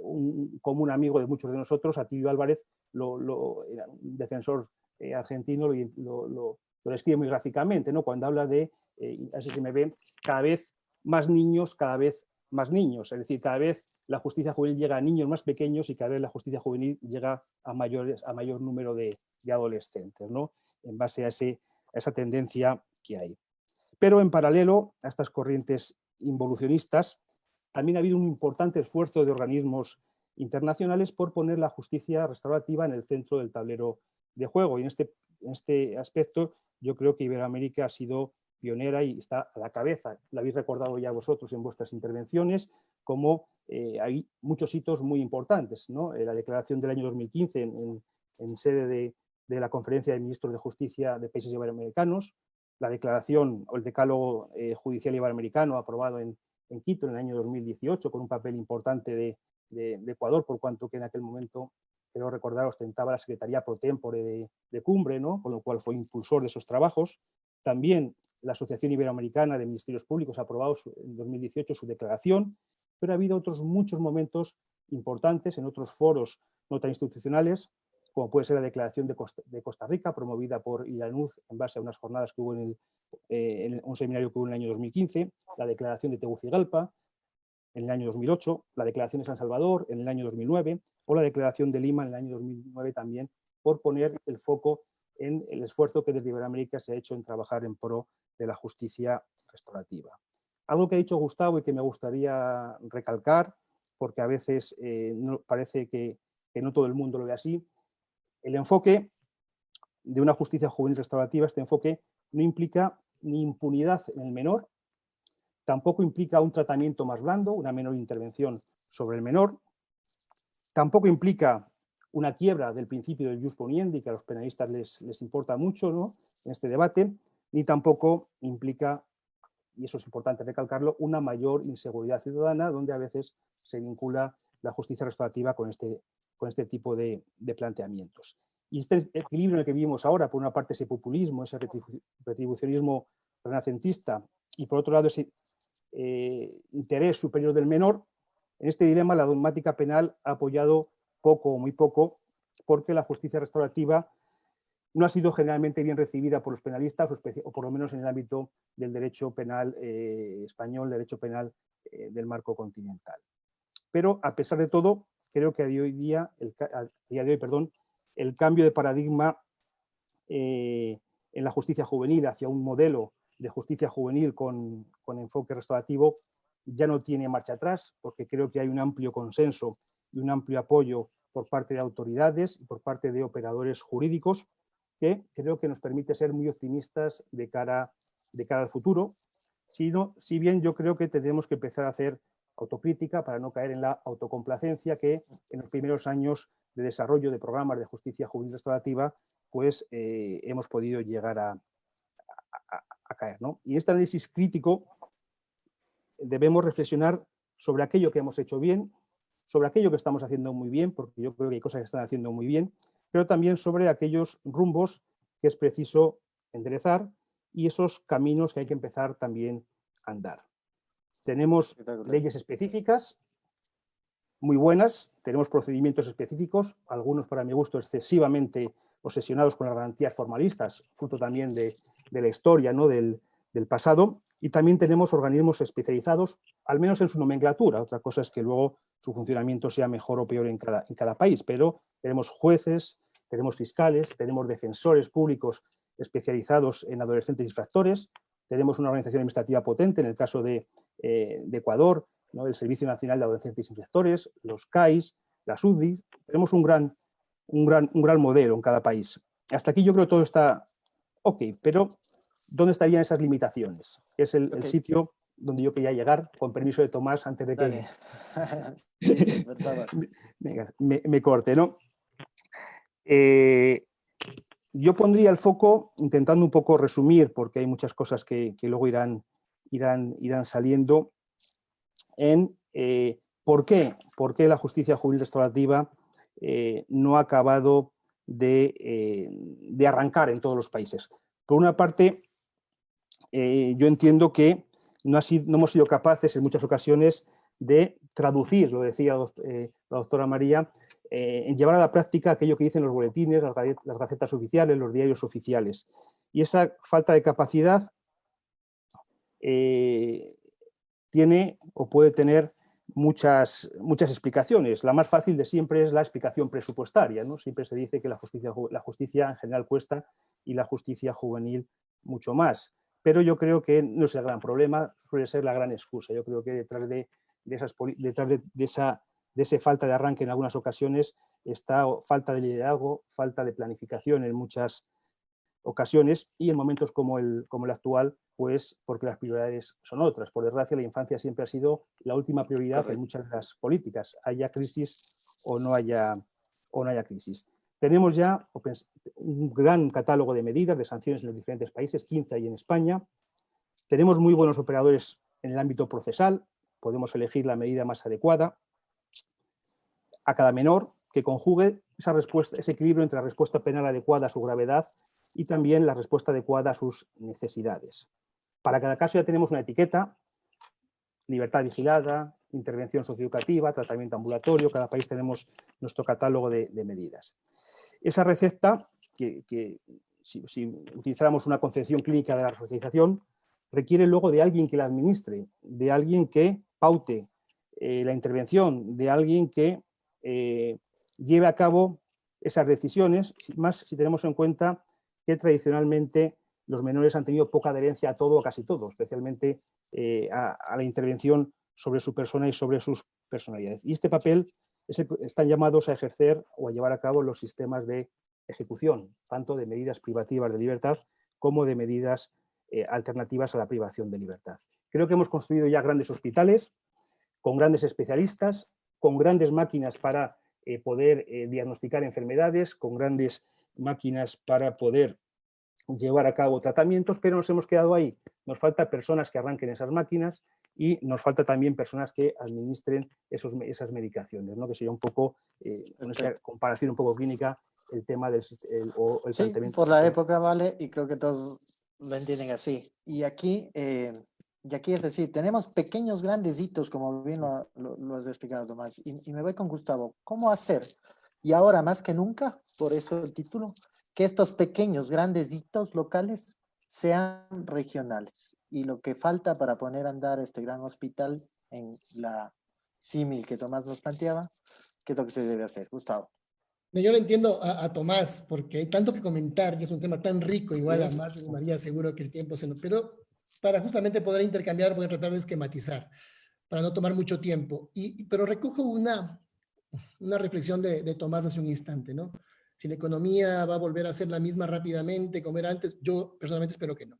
un común amigo de muchos de nosotros, Atilio Álvarez, un defensor argentino, lo describe muy gráficamente, ¿no? Cuando habla de, así se me ve, cada vez más niños, es decir, cada vez la justicia juvenil llega a niños más pequeños y cada vez la justicia juvenil llega a mayor número de adolescentes, ¿no? En base a esa tendencia que hay. Pero en paralelo a estas corrientes involucionistas, también ha habido un importante esfuerzo de organismos internacionales por poner la justicia restaurativa en el centro del tablero de juego. Y en este aspecto yo creo que Iberoamérica ha sido pionera y está a la cabeza. Lo habéis recordado ya vosotros en vuestras intervenciones, como hay muchos hitos muy importantes, ¿no? La declaración del año 2015 en sede de la Conferencia de Ministros de Justicia de Países Iberoamericanos, la declaración o el decálogo judicial iberoamericano aprobado en en Quito en el año 2018, con un papel importante de Ecuador, por cuanto que en aquel momento, creo recordar, ostentaba la Secretaría Pro Tempore de Cumbre, ¿no? Con lo cual fue impulsor de esos trabajos. También la Asociación Iberoamericana de Ministerios Públicos ha aprobado en 2018 su declaración, pero ha habido otros muchos momentos importantes en otros foros no tan institucionales, como puede ser la Declaración de Costa Rica, promovida por ILANUZ en base a unas jornadas que hubo en un seminario que hubo en el año 2015, la Declaración de Tegucigalpa en el año 2008, la Declaración de San Salvador en el año 2009 o la Declaración de Lima en el año 2009 también, por poner el foco en el esfuerzo que desde Iberoamérica se ha hecho en trabajar en pro de la justicia restaurativa. Algo que ha dicho Gustavo y que me gustaría recalcar, porque a veces parece que no todo el mundo lo ve así, el enfoque de una justicia juvenil restaurativa, este enfoque no implica ni impunidad en el menor, tampoco implica un tratamiento más blando, una menor intervención sobre el menor, tampoco implica una quiebra del principio del jus poniendi, que a los penalistas les importa mucho, ¿no?, en este debate, ni tampoco implica, y eso es importante recalcarlo, una mayor inseguridad ciudadana, donde a veces se vincula la justicia restaurativa con este tipo de planteamientos. Y este equilibrio en el que vivimos ahora, por una parte ese populismo, ese retribucionismo renacentista, y por otro lado ese interés superior del menor, en este dilema la dogmática penal ha apoyado poco o muy poco, porque la justicia restaurativa no ha sido generalmente bien recibida por los penalistas, o por lo menos en el ámbito del derecho penal español, derecho penal del marco continental. Pero, a pesar de todo, creo que a día de hoy, el cambio de paradigma en la justicia juvenil hacia un modelo de justicia juvenil con enfoque restaurativo ya no tiene marcha atrás, porque creo que hay un amplio consenso y un amplio apoyo por parte de autoridades y por parte de operadores jurídicos, que creo que nos permite ser muy optimistas de cara al futuro. Si bien yo creo que tenemos que empezar a hacer autocrítica para no caer en la autocomplacencia que en los primeros años de desarrollo de programas de justicia juvenil restaurativa pues hemos podido llegar a caer, ¿no? Y en este análisis crítico debemos reflexionar sobre aquello que hemos hecho bien, sobre aquello que estamos haciendo muy bien, porque yo creo que hay cosas que están haciendo muy bien, pero también sobre aquellos rumbos que es preciso enderezar y esos caminos que hay que empezar también a andar. Tenemos leyes específicas muy buenas, tenemos procedimientos específicos, algunos para mi gusto excesivamente obsesionados con las garantías formalistas, fruto también de la historia, ¿no?, del pasado, y también tenemos organismos especializados, al menos en su nomenclatura. Otra cosa es que luego su funcionamiento sea mejor o peor en cada país, pero tenemos jueces, tenemos fiscales, tenemos defensores públicos especializados en adolescentes infractores, tenemos una organización administrativa potente, en el caso de Ecuador, ¿no?, el Servicio Nacional de Adolescentes Infractores, los CAIS, las UDI. Tenemos un gran modelo en cada país. Hasta aquí yo creo que todo está ok, pero ¿dónde estarían esas limitaciones? Es el sitio donde yo quería llegar, con permiso de Tomás, antes de que sí, por favor. me corte, ¿no? Yo pondría el foco, intentando un poco resumir, porque hay muchas cosas que luego irán saliendo, en por qué la justicia juvenil restaurativa no ha acabado de arrancar en todos los países. Por una parte, yo entiendo que no hemos sido capaces en muchas ocasiones de traducir, lo decía la doctora María, en llevar a la práctica aquello que dicen los boletines, las gacetas oficiales, los diarios oficiales. Y esa falta de capacidad tiene o puede tener muchas explicaciones. La más fácil de siempre es la explicación presupuestaria, ¿no? Siempre se dice que la justicia en general cuesta y la justicia juvenil mucho más. Pero yo creo que no es el gran problema, suele ser la gran excusa. Yo creo que detrás de esa falta de arranque en algunas ocasiones está falta de liderazgo, falta de planificación en muchas ocasiones, y en momentos como el actual, pues porque las prioridades son otras. Por desgracia, la infancia siempre ha sido la última prioridad. Correcto. En muchas de las políticas, haya crisis o no haya crisis. Tenemos ya un gran catálogo de medidas, de sanciones en los diferentes países, 15 hay en España. Tenemos muy buenos operadores en el ámbito procesal, podemos elegir la medida más adecuada a cada menor, que conjugue esa respuesta, ese equilibrio entre la respuesta penal adecuada a su gravedad y también la respuesta adecuada a sus necesidades. Para cada caso ya tenemos una etiqueta: libertad vigilada, intervención socioeducativa, tratamiento ambulatorio. Cada país tenemos nuestro catálogo de medidas. Esa receta, que si utilizáramos una concepción clínica de la resocialización, requiere luego de alguien que la administre, de alguien que paute la intervención, de alguien que lleve a cabo esas decisiones, más si tenemos en cuenta que tradicionalmente los menores han tenido poca adherencia a todo o casi todo, especialmente a la intervención sobre su persona y sobre sus personalidades. Y este papel están llamados a ejercer o a llevar a cabo los sistemas de ejecución, tanto de medidas privativas de libertad como de medidas alternativas a la privación de libertad. Creo que hemos construido ya grandes hospitales, con grandes especialistas, con grandes máquinas para poder diagnosticar enfermedades, con grandes máquinas para poder llevar a cabo tratamientos, pero nos hemos quedado ahí. Nos falta personas que arranquen esas máquinas y nos falta también personas que administren esas medicaciones, ¿no? Que sería un poco, con esta comparación un poco clínica, el tema del planteamiento. Por la época, vale, y creo que todos lo entienden así. Y aquí es decir, tenemos pequeños grandes hitos, como bien lo has explicado, Tomás, y me voy con Gustavo. ¿Cómo hacer? Y ahora más que nunca, por eso el título, que estos pequeños grandes hitos locales sean regionales. Y lo que falta para poner a andar este gran hospital en la símil que Tomás nos planteaba, ¿qué es lo que se debe hacer? Gustavo. Yo le entiendo a Tomás, porque hay tanto que comentar y es un tema tan rico, igual a Marta y María, seguro que el tiempo se nos... Pero para justamente poder intercambiar, poder tratar de esquematizar, para no tomar mucho tiempo. Pero recojo una reflexión de Tomás hace un instante, ¿no? Si la economía va a volver a ser la misma rápidamente como era antes, yo personalmente espero que no.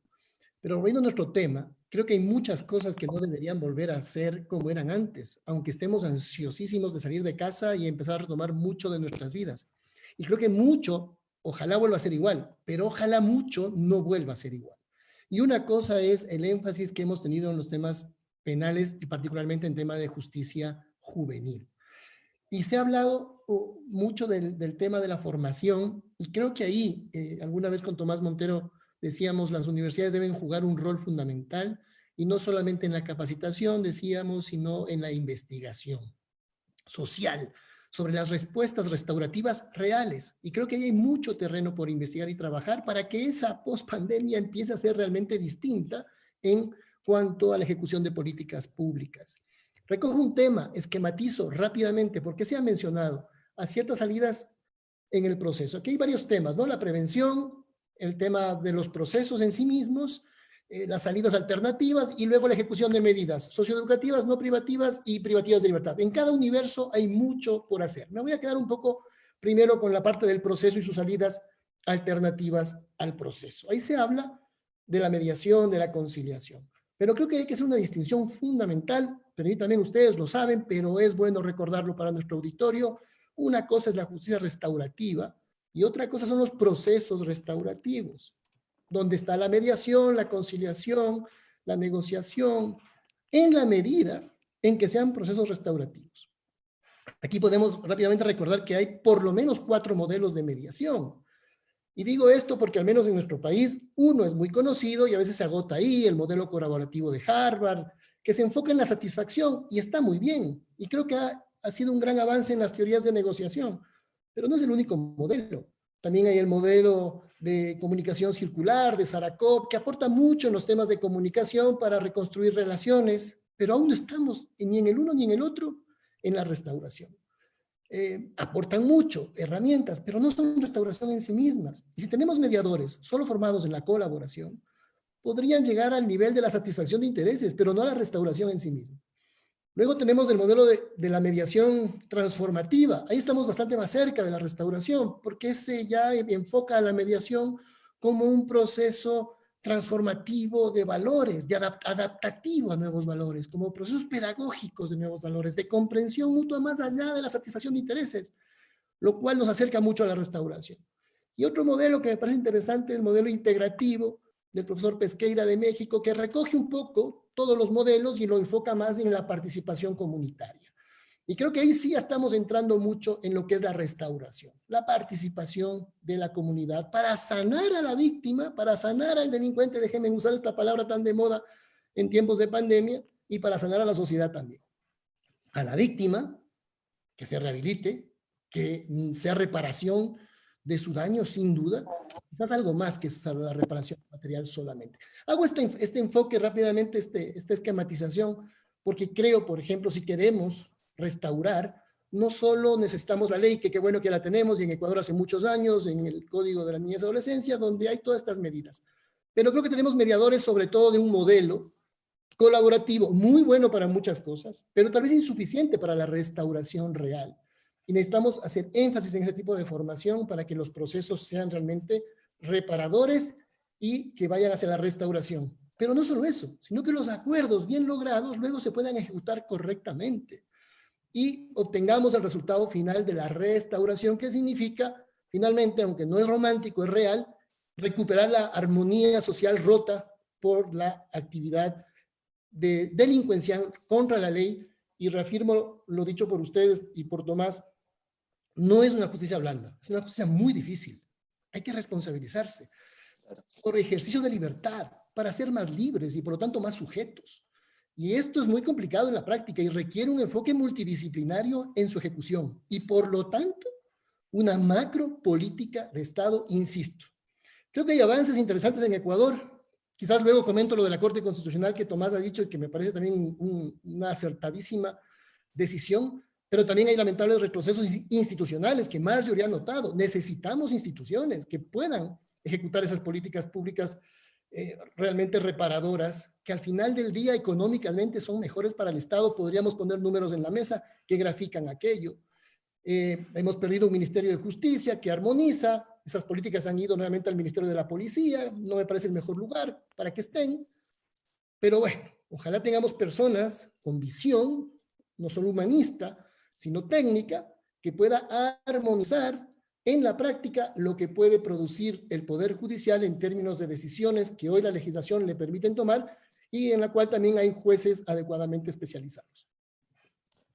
Pero volviendo a nuestro tema, creo que hay muchas cosas que no deberían volver a ser como eran antes, aunque estemos ansiosísimos de salir de casa y empezar a retomar mucho de nuestras vidas. Y creo que mucho, ojalá vuelva a ser igual, pero ojalá mucho no vuelva a ser igual. Y una cosa es el énfasis que hemos tenido en los temas penales y particularmente en tema de justicia juvenil. Y se ha hablado mucho del tema de la formación y creo que ahí, alguna vez con Tomás Montero decíamos, las universidades deben jugar un rol fundamental y no solamente en la capacitación, decíamos, sino en la investigación social sobre las respuestas restaurativas reales. Y creo que ahí hay mucho terreno por investigar y trabajar para que esa pospandemia empiece a ser realmente distinta en cuanto a la ejecución de políticas públicas. Recojo un tema, esquematizo rápidamente, porque se ha mencionado a ciertas salidas en el proceso. Aquí hay varios temas, ¿no? La prevención, el tema de los procesos en sí mismos, las salidas alternativas y luego la ejecución de medidas socioeducativas, no privativas y privativas de libertad. En cada universo hay mucho por hacer. Me voy a quedar un poco primero con la parte del proceso y sus salidas alternativas al proceso. Ahí se habla de la mediación, de la conciliación. Pero creo que hay que hacer una distinción fundamental, permítanme, ustedes lo saben, pero es bueno recordarlo para nuestro auditorio. Una cosa es la justicia restaurativa y otra cosa son los procesos restaurativos, donde está la mediación, la conciliación, la negociación, en la medida en que sean procesos restaurativos. Aquí podemos rápidamente recordar que hay por lo menos 4 modelos de mediación. Y digo esto porque al menos en nuestro país uno es muy conocido y a veces se agota ahí, el modelo colaborativo de Harvard, que se enfoca en la satisfacción y está muy bien. Y creo que ha sido un gran avance en las teorías de negociación, pero no es el único modelo. También hay el modelo de comunicación circular de Sarakov, que aporta mucho en los temas de comunicación para reconstruir relaciones, pero aún no estamos ni en el uno ni en el otro en la restauración. Aportan mucho, herramientas, pero no son restauración en sí mismas. Y si tenemos mediadores solo formados en la colaboración, podrían llegar al nivel de la satisfacción de intereses, pero no a la restauración en sí misma. Luego tenemos el modelo de la mediación transformativa. Ahí estamos bastante más cerca de la restauración, porque ese ya enfoca a la mediación como un proceso transformativo de valores, adaptativo a nuevos valores, como procesos pedagógicos de nuevos valores, de comprensión mutua más allá de la satisfacción de intereses, lo cual nos acerca mucho a la restauración. Y otro modelo que me parece interesante es el modelo integrativo, del profesor Pesqueira de México, que recoge un poco todos los modelos y lo enfoca más en la participación comunitaria. Y creo que ahí sí estamos entrando mucho en lo que es la restauración, la participación de la comunidad para sanar a la víctima, para sanar al delincuente, déjenme usar esta palabra tan de moda en tiempos de pandemia, y para sanar a la sociedad también. A la víctima, que se rehabilite, que sea reparación de su daño, sin duda, quizás algo más que la reparación material solamente. Hago este enfoque rápidamente, esta esquematización, porque creo, por ejemplo, si queremos restaurar, no solo necesitamos la ley, que qué bueno que la tenemos, y en Ecuador hace muchos años, en el Código de la Niñez y Adolescencia, donde hay todas estas medidas. Pero creo que tenemos mediadores, sobre todo de un modelo colaborativo, muy bueno para muchas cosas, pero tal vez insuficiente para la restauración real. Y necesitamos hacer énfasis en ese tipo de formación para que los procesos sean realmente reparadores y que vayan hacia la restauración. Pero no solo eso, sino que los acuerdos bien logrados luego se puedan ejecutar correctamente y obtengamos el resultado final de la restauración, que significa, finalmente, aunque no es romántico, es real, recuperar la armonía social rota por la actividad de delincuencia contra la ley. Y reafirmo lo dicho por ustedes y por Tomás, no es una justicia blanda, es una justicia muy difícil. Hay que responsabilizarse por ejercicio de libertad, para ser más libres y por lo tanto más sujetos. Y esto es muy complicado en la práctica y requiere un enfoque multidisciplinario en su ejecución y por lo tanto una macro política de Estado, insisto. Creo que hay avances interesantes en Ecuador. Quizás luego comento lo de la Corte Constitucional que Tomás ha dicho y que me parece también una acertadísima decisión, pero también hay lamentables retrocesos institucionales que Marjorie ha notado. Necesitamos instituciones que puedan ejecutar esas políticas públicas realmente reparadoras, que al final del día económicamente son mejores para el Estado. Podríamos poner números en la mesa que grafican aquello. Hemos perdido un Ministerio de Justicia que armoniza, esas políticas han ido nuevamente al Ministerio de la Policía, no me parece el mejor lugar para que estén, pero bueno, ojalá tengamos personas con visión, no solo humanista, sino técnica, que pueda armonizar en la práctica lo que puede producir el Poder Judicial en términos de decisiones que hoy la legislación le permiten tomar y en la cual también hay jueces adecuadamente especializados.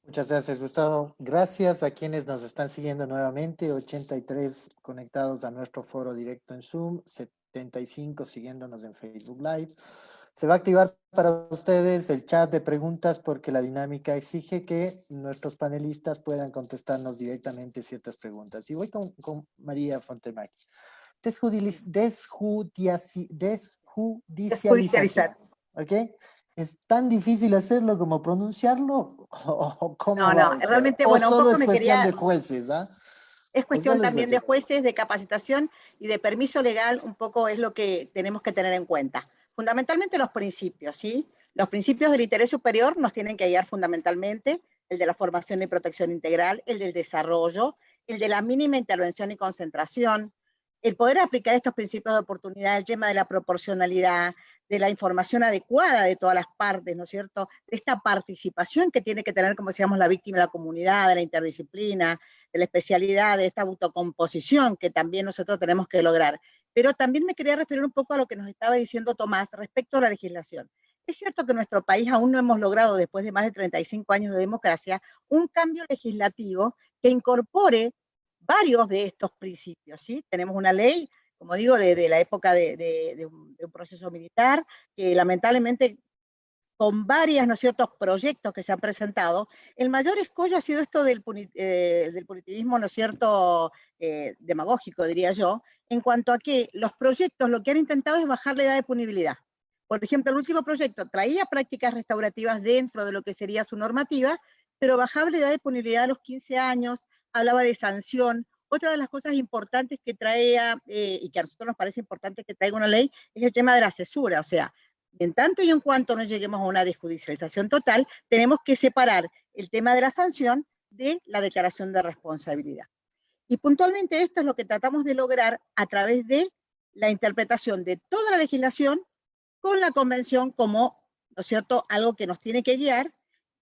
Muchas gracias, Gustavo. Gracias a quienes nos están siguiendo nuevamente, 83 conectados a nuestro foro directo en Zoom, 75 siguiéndonos en Facebook Live. Se va a activar para ustedes el chat de preguntas porque la dinámica exige que nuestros panelistas puedan contestarnos directamente ciertas preguntas. Y voy con María Fontemaki. Desjudicialización. ¿Ok? ¿Es tan difícil hacerlo como pronunciarlo? No, realmente, bueno, un poco me quería... de jueces, ¿ah? Es cuestión también de jueces, de capacitación y de permiso legal, un poco es lo que tenemos que tener en cuenta. Fundamentalmente los principios, ¿sí? Los principios del interés superior nos tienen que guiar fundamentalmente, el de la formación y protección integral, el del desarrollo, el de la mínima intervención y concentración, el poder aplicar estos principios de oportunidad, el tema de la proporcionalidad, de la información adecuada de todas las partes, ¿no es cierto? De esta participación que tiene que tener, como decíamos, la víctima, la comunidad, de la interdisciplina, de la especialidad, de esta autocomposición que también nosotros tenemos que lograr. Pero también me quería referir un poco a lo que nos estaba diciendo Tomás respecto a la legislación. Es cierto que en nuestro país aún no hemos logrado, después de más de 35 años de democracia, un cambio legislativo que incorpore varios de estos principios, ¿sí? Tenemos una ley, como digo, de la época de un proceso militar, que lamentablemente con varios, ¿no es cierto?, proyectos que se han presentado, el mayor escollo ha sido esto del punitivismo, ¿no es cierto?, demagógico, diría yo, en cuanto a que los proyectos lo que han intentado es bajar la edad de punibilidad. Por ejemplo, el último proyecto traía prácticas restaurativas dentro de lo que sería su normativa, pero bajaba la edad de punibilidad a los 15 años, hablaba de sanción. Otra de las cosas importantes que traía, y que a nosotros nos parece importante que traiga una ley, es el tema de la cesura. O sea, en tanto y en cuanto no lleguemos a una desjudicialización total, tenemos que separar el tema de la sanción de la declaración de responsabilidad. Y puntualmente esto es lo que tratamos de lograr a través de la interpretación de toda la legislación con la convención como, ¿no es cierto?, algo que nos tiene que guiar.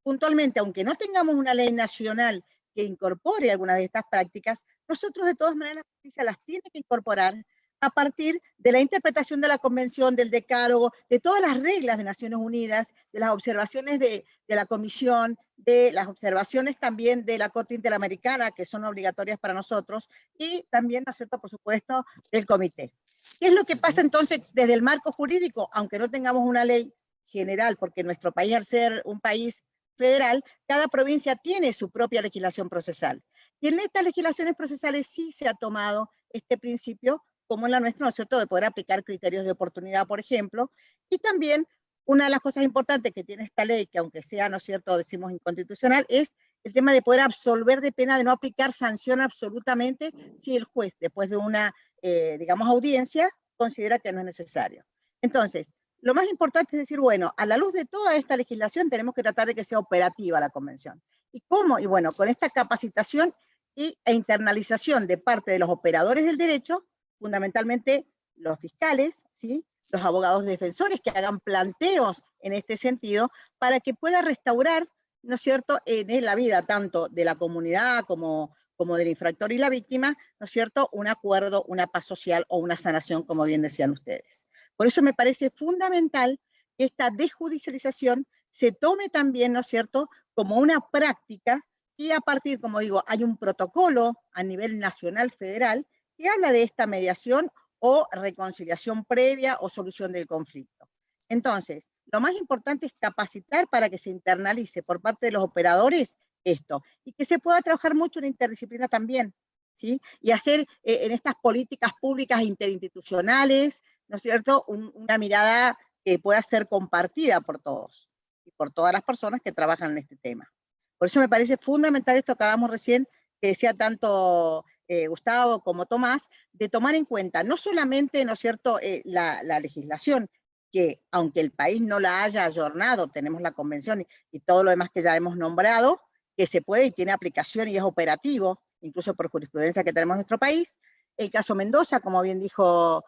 Puntualmente, aunque no tengamos una ley nacional que incorpore algunas de estas prácticas, nosotros de todas maneras la justicia las tiene que incorporar a partir de la interpretación de la Convención, del Decálogo, de todas las reglas de Naciones Unidas, de las observaciones de la Comisión, de las observaciones también de la Corte Interamericana, que son obligatorias para nosotros, y también, ¿no es cierto?, por supuesto, del Comité. ¿Qué es lo que pasa entonces desde el marco jurídico? Aunque no tengamos una ley general, porque nuestro país, al ser un país federal, cada provincia tiene su propia legislación procesal. Y en estas legislaciones procesales sí se ha tomado este principio, como en la nuestra, ¿no es cierto?, de poder aplicar criterios de oportunidad, por ejemplo, y también una de las cosas importantes que tiene esta ley, que aunque sea, ¿no es cierto?, decimos inconstitucional, es el tema de poder absolver de pena, de no aplicar sanción absolutamente si el juez, después de una, digamos, audiencia, considera que no es necesario. Entonces, lo más importante es decir, bueno, a la luz de toda esta legislación tenemos que tratar de que sea operativa la convención. ¿Y cómo? Y bueno, con esta capacitación e internalización de parte de los operadores del derecho, fundamentalmente los fiscales, ¿sí?, los abogados defensores que hagan planteos en este sentido para que pueda restaurar, ¿no es cierto?, en la vida tanto de la comunidad como del infractor y la víctima, ¿no es cierto?, un acuerdo, una paz social o una sanación, como bien decían ustedes. Por eso me parece fundamental que esta desjudicialización se tome también, ¿no es cierto?, como una práctica, y a partir, como digo, hay un protocolo a nivel nacional federal que habla de esta mediación o reconciliación previa o solución del conflicto. Entonces, lo más importante es capacitar para que se internalice por parte de los operadores esto, y que se pueda trabajar mucho en interdisciplina también, ¿sí? Y hacer en estas políticas públicas interinstitucionales, ¿no es cierto?, una mirada que pueda ser compartida por todos y por todas las personas que trabajan en este tema. Por eso me parece fundamental esto que hablamos recién, que decía tanto Gustavo como Tomás, de tomar en cuenta no solamente, ¿no es cierto?, la legislación, que aunque el país no la haya ayornado, tenemos la convención y todo lo demás que ya hemos nombrado, que se puede y tiene aplicación y es operativo, incluso por jurisprudencia que tenemos en nuestro país. El caso Mendoza, como bien dijo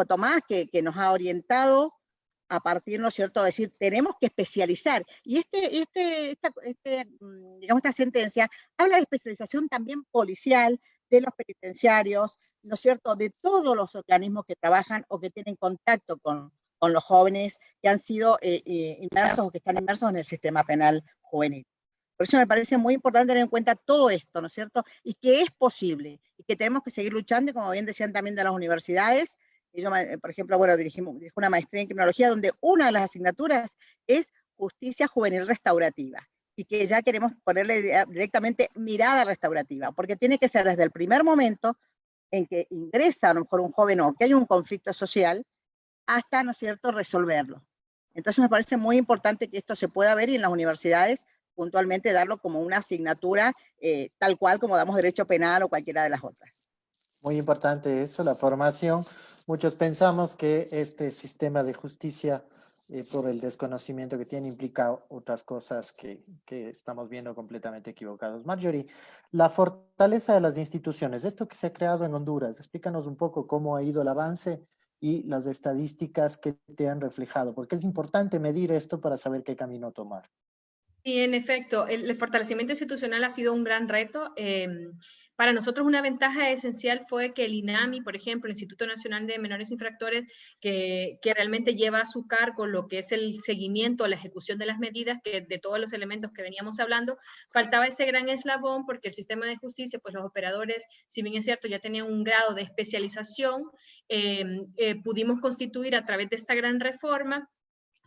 Tomás, que nos ha orientado a partir, ¿no es cierto?, de decir, tenemos que especializar. Y digamos, esta sentencia habla de especialización también policial, de los penitenciarios, ¿no es cierto?, de todos los organismos que trabajan o que tienen contacto con los jóvenes que han sido inmersos o que están inmersos en el sistema penal juvenil. Por eso me parece muy importante tener en cuenta todo esto, ¿no es cierto?, y que es posible, y que tenemos que seguir luchando, y como bien decían también de las universidades. Yo, por ejemplo, bueno, dirijo una maestría en criminología donde una de las asignaturas es justicia juvenil restaurativa, y que ya queremos ponerle directamente mirada restaurativa, porque tiene que ser desde el primer momento en que ingresa a lo mejor un joven o que hay un conflicto social, hasta, ¿no es cierto?, resolverlo. Entonces me parece muy importante que esto se pueda ver, y en las universidades puntualmente darlo como una asignatura tal cual como damos derecho penal o cualquiera de las otras. Muy importante eso, la formación. Muchos pensamos que este sistema de justicia, por el desconocimiento que tiene, implica otras cosas que estamos viendo completamente equivocados. Marjorie, la fortaleza de las instituciones, esto que se ha creado en Honduras, explícanos un poco cómo ha ido el avance y las estadísticas que te han reflejado, porque es importante medir esto para saber qué camino tomar. Sí, en efecto, el fortalecimiento institucional ha sido un gran reto. Para nosotros una ventaja esencial fue que el INAMI, por ejemplo, el Instituto Nacional de Menores Infractores, que realmente lleva a su cargo lo que es el seguimiento, la ejecución de las medidas, que de todos los elementos que veníamos hablando, faltaba ese gran eslabón, porque el sistema de justicia, pues los operadores, si bien es cierto, ya tenían un grado de especialización, pudimos constituir a través de esta gran reforma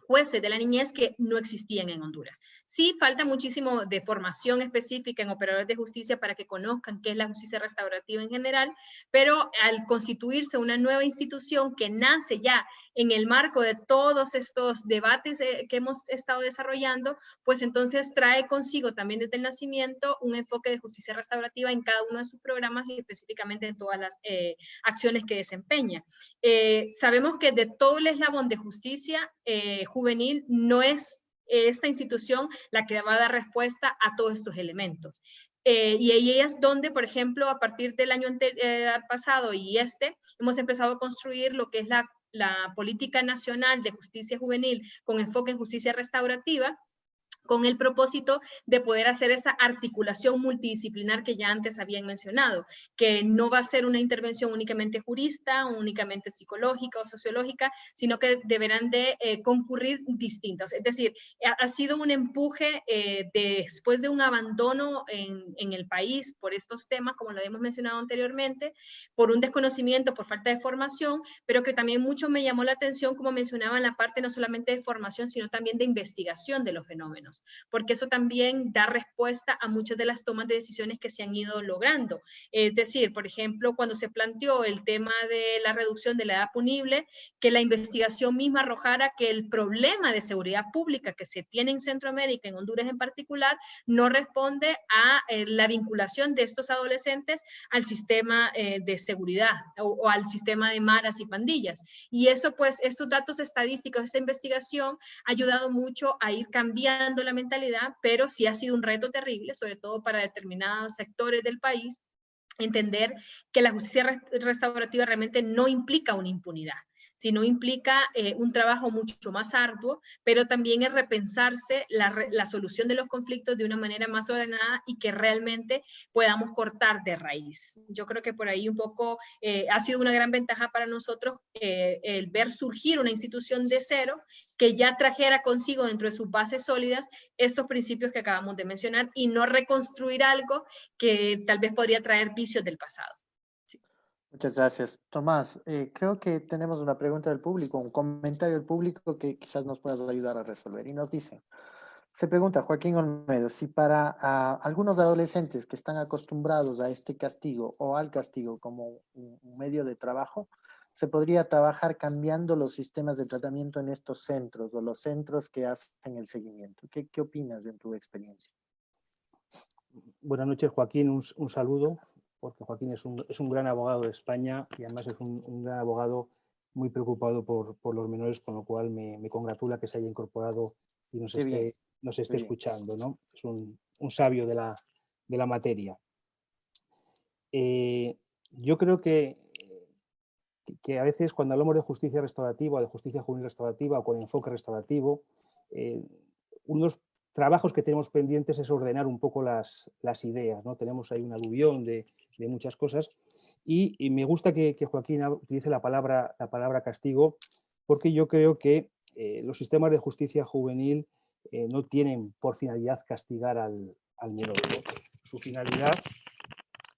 jueces de la niñez que no existían en Honduras. Sí, falta muchísimo de formación específica en operadores de justicia para que conozcan qué es la justicia restaurativa en general, pero al constituirse una nueva institución que nace ya en el marco de todos estos debates que hemos estado desarrollando, pues entonces trae consigo también desde el nacimiento un enfoque de justicia restaurativa en cada uno de sus programas y específicamente en todas las acciones que desempeña. Sabemos que de todo el eslabón de justicia juvenil no es esta institución la que va a dar respuesta a todos estos elementos. Y ahí es donde, por ejemplo, a partir del año pasado y hemos empezado a construir lo que es la política nacional de justicia juvenil con enfoque en justicia restaurativa, con el propósito de poder hacer esa articulación multidisciplinar que ya antes habían mencionado, que no va a ser una intervención únicamente jurista, únicamente psicológica o sociológica, sino que deberán de concurrir distintos. Es decir, ha sido un empuje después de un abandono en el país por estos temas, como lo hemos mencionado anteriormente, por un desconocimiento, por falta de formación, pero que también mucho me llamó la atención, como mencionaba, en la parte no solamente de formación, sino también de investigación de los fenómenos, porque eso también da respuesta a muchas de las tomas de decisiones que se han ido logrando. Es decir, por ejemplo, cuando se planteó el tema de la reducción de la edad punible, que la investigación misma arrojara que el problema de seguridad pública que se tiene en Centroamérica, en Honduras en particular, no responde a la vinculación de estos adolescentes al sistema de seguridad o al sistema de maras y pandillas. Y eso, pues, estos datos estadísticos, esta investigación ha ayudado mucho a ir cambiando la mentalidad, pero sí ha sido un reto terrible, sobre todo para determinados sectores del país, entender que la justicia restaurativa realmente no implica una impunidad, sino implica un trabajo mucho más arduo, pero también es repensarse la solución de los conflictos de una manera más ordenada y que realmente podamos cortar de raíz. Yo creo que por ahí un poco ha sido una gran ventaja para nosotros el ver surgir una institución de cero que ya trajera consigo dentro de sus bases sólidas estos principios que acabamos de mencionar y no reconstruir algo que tal vez podría traer vicios del pasado. Muchas gracias. Tomás, creo que tenemos una pregunta del público, un comentario del público que quizás nos puedas ayudar a resolver. Y nos dicen, se pregunta Joaquín Olmedo, si para algunos adolescentes que están acostumbrados a este castigo o al castigo como un medio de trabajo, se podría trabajar cambiando los sistemas de tratamiento en estos centros o los centros que hacen el seguimiento. ¿Qué opinas en tu experiencia? Buenas noches, Joaquín. Un saludo, porque Joaquín es un gran abogado de España y además es un gran abogado muy preocupado por los menores, con lo cual me congratula que se haya incorporado y nos esté escuchando, ¿no? Es un sabio de la materia. Yo creo que a veces cuando hablamos de justicia restaurativa, de justicia juvenil restaurativa o con enfoque restaurativo, unos trabajos que tenemos pendientes es ordenar un poco las ideas, ¿no? Tenemos ahí un aluvión de muchas cosas y me gusta que Joaquín utilice la palabra castigo, porque yo creo que los sistemas de justicia juvenil no tienen por finalidad castigar al menor, ¿no? Su finalidad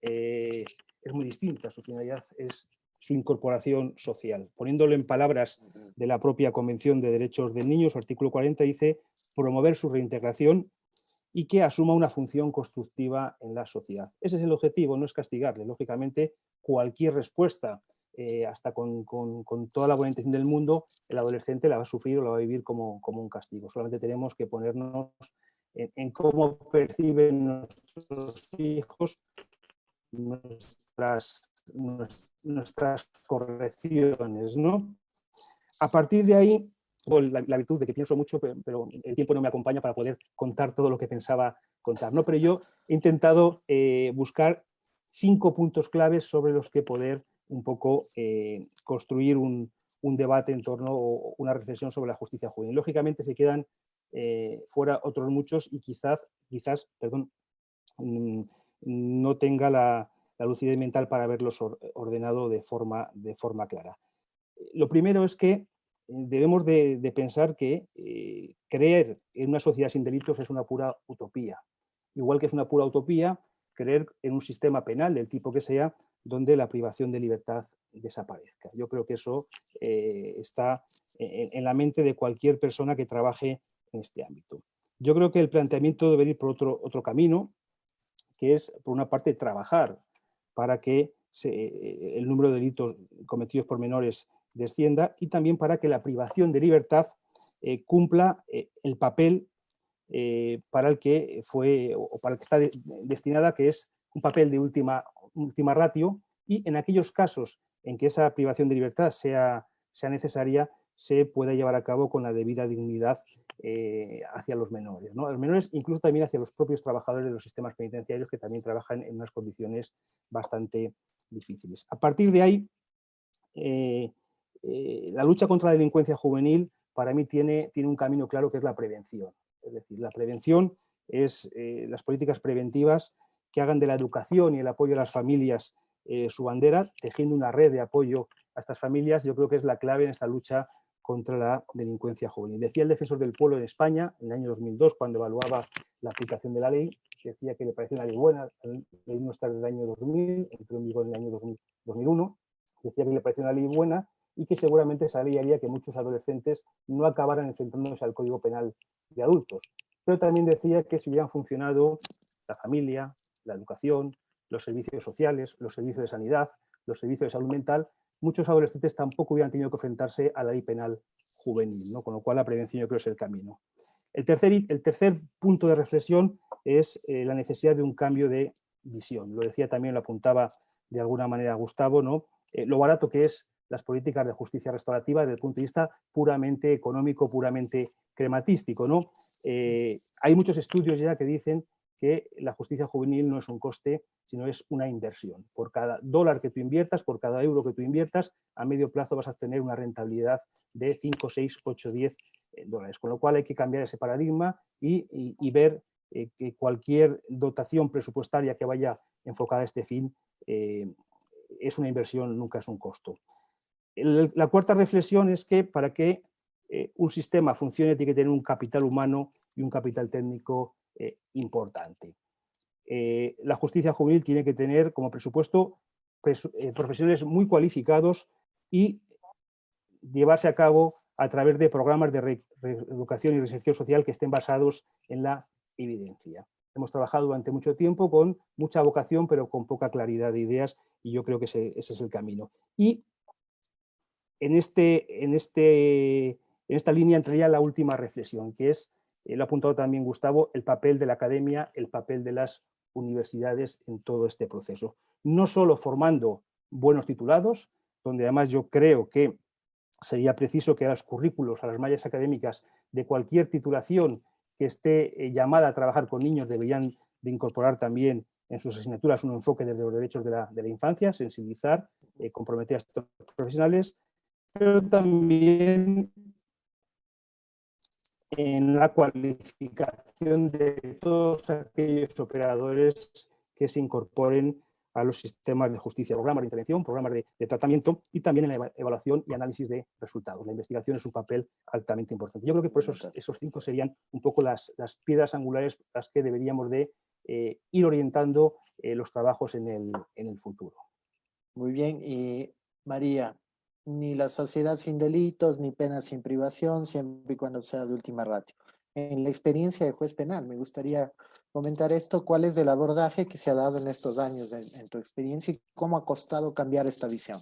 es muy distinta, su finalidad es su incorporación social. Poniéndolo en palabras de la propia Convención de Derechos del Niño, su artículo 40 dice promover su reintegración y que asuma una función constructiva en la sociedad. Ese es el objetivo, no es castigarle. Lógicamente, cualquier respuesta, hasta con toda la buena intención del mundo, el adolescente la va a sufrir o la va a vivir como un castigo. Solamente tenemos que ponernos en cómo perciben nuestros hijos nuestras correcciones, ¿no? A partir de ahí, la virtud de que pienso mucho, pero el tiempo no me acompaña para poder contar todo lo que pensaba contar, ¿no? Pero yo he intentado buscar 5 puntos claves sobre los que poder un poco construir un debate en torno o una reflexión sobre la justicia juvenil. Lógicamente se quedan fuera otros muchos y quizás no tenga la lucidez mental para haberlos ordenado de forma clara. Lo primero es que debemos de pensar que creer en una sociedad sin delitos es una pura utopía. Igual que es una pura utopía creer en un sistema penal del tipo que sea donde la privación de libertad desaparezca. Yo creo que eso está en la mente de cualquier persona que trabaje en este ámbito. Yo creo que el planteamiento debe ir por otro camino, que es, por una parte, trabajar para que el número de delitos cometidos por menores descienda y también para que la privación de libertad cumpla el papel para el que fue o para el que está destinada, que es un papel de última ratio, y en aquellos casos en que esa privación de libertad sea necesaria, se pueda llevar a cabo con la debida dignidad hacia los menores, ¿no? Los menores, incluso también hacia los propios trabajadores de los sistemas penitenciarios, que también trabajan en unas condiciones bastante difíciles. A partir de ahí, la lucha contra la delincuencia juvenil para mí tiene un camino claro, que es la prevención. Es decir, la prevención es las políticas preventivas que hagan de la educación y el apoyo a las familias su bandera, tejiendo una red de apoyo a estas familias. Yo creo que es la clave en esta lucha contra la delincuencia juvenil. Decía el Defensor del Pueblo de España, en el año 2002, cuando evaluaba la aplicación de la ley, decía que le parecía una ley buena, la ley nuestra del año 2000, entró en vigor en el año 2001, decía que le parecía una ley buena y que seguramente esa ley haría que muchos adolescentes no acabaran enfrentándose al Código Penal de adultos. Pero también decía que si hubieran funcionado la familia, la educación, los servicios sociales, los servicios de sanidad, los servicios de salud mental, muchos adolescentes tampoco hubieran tenido que enfrentarse a la ley penal juvenil, ¿no? Con lo cual la prevención yo creo es el camino. El tercer punto de reflexión es la necesidad de un cambio de visión. Lo decía también, lo apuntaba de alguna manera Gustavo, ¿no? Lo barato que es las políticas de justicia restaurativa desde el punto de vista puramente económico, puramente crematístico, ¿no? Hay muchos estudios ya que dicen que la justicia juvenil no es un coste, sino es una inversión. Por cada dólar que tú inviertas, por cada euro que tú inviertas, a medio plazo vas a tener una rentabilidad de 5, 6, 8, 10 dólares. Con lo cual hay que cambiar ese paradigma y ver que cualquier dotación presupuestaria que vaya enfocada a este fin es una inversión, nunca es un costo. La cuarta reflexión es que para que un sistema funcione tiene que tener un capital humano y un capital técnico importante. La justicia juvenil tiene que tener como presupuesto profesionales muy cualificados y llevarse a cabo a través de programas de reeducación y reinserción social que estén basados en la evidencia. Hemos trabajado durante mucho tiempo con mucha vocación, pero con poca claridad de ideas, y yo creo que ese es el camino. Y en esta línea entraría la última reflexión, que es, lo ha apuntado también Gustavo, el papel de la academia, el papel de las universidades en todo este proceso. No solo formando buenos titulados, donde además yo creo que sería preciso que a los currículos, a las mallas académicas de cualquier titulación que esté llamada a trabajar con niños deberían de incorporar también en sus asignaturas un enfoque de los derechos de la infancia, sensibilizar, comprometer a estos profesionales, pero también en la cualificación de todos aquellos operadores que se incorporen a los sistemas de justicia, programas de intervención, programas de tratamiento y también en la evaluación y análisis de resultados. La investigación es un papel altamente importante. Yo creo que por esos 5 serían un poco las piedras angulares las que deberíamos de ir orientando los trabajos en el futuro. Muy bien, y María, ni la sociedad sin delitos, ni penas sin privación, siempre y cuando sea de última ratio. En la experiencia de juez penal, me gustaría comentar esto, ¿cuál es el abordaje que se ha dado en estos años en tu experiencia y cómo ha costado cambiar esta visión?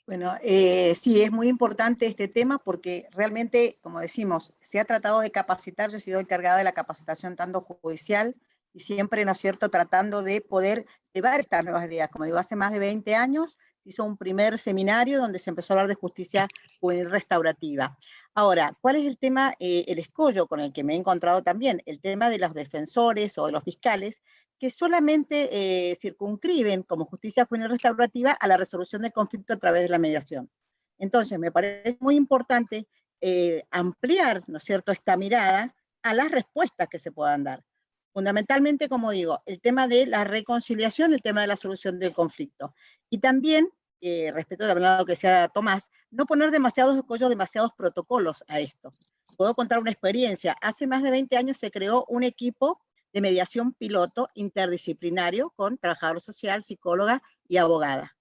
Bueno, sí, es muy importante este tema porque realmente, como decimos, se ha tratado de capacitar, yo he sido encargada de la capacitación tanto judicial y siempre, ¿no es cierto?, tratando de poder llevar estas nuevas ideas. Como digo, hace más de 20 años se hizo un primer seminario donde se empezó a hablar de justicia juvenil restaurativa. Ahora, ¿cuál es el tema, el escollo con el que me he encontrado también? El tema de los defensores o de los fiscales que solamente circunscriben como justicia juvenil restaurativa a la resolución del conflicto a través de la mediación. Entonces, me parece muy importante ampliar, ¿no es cierto?, esta mirada a las respuestas que se puedan dar. Fundamentalmente, como digo, el tema de la reconciliación, el tema de la solución del conflicto. Y también, respecto a lo que decía Tomás, no poner demasiados escollos, demasiados protocolos a esto. Puedo contar una experiencia. Hace más de 20 años se creó un equipo de mediación piloto interdisciplinario con trabajador social, psicóloga y abogada.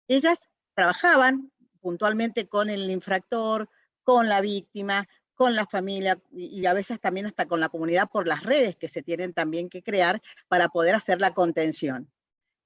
Ellas trabajaban puntualmente con el infractor, con la víctima, con la familia y a veces también hasta con la comunidad por las redes que se tienen también que crear para poder hacer la contención.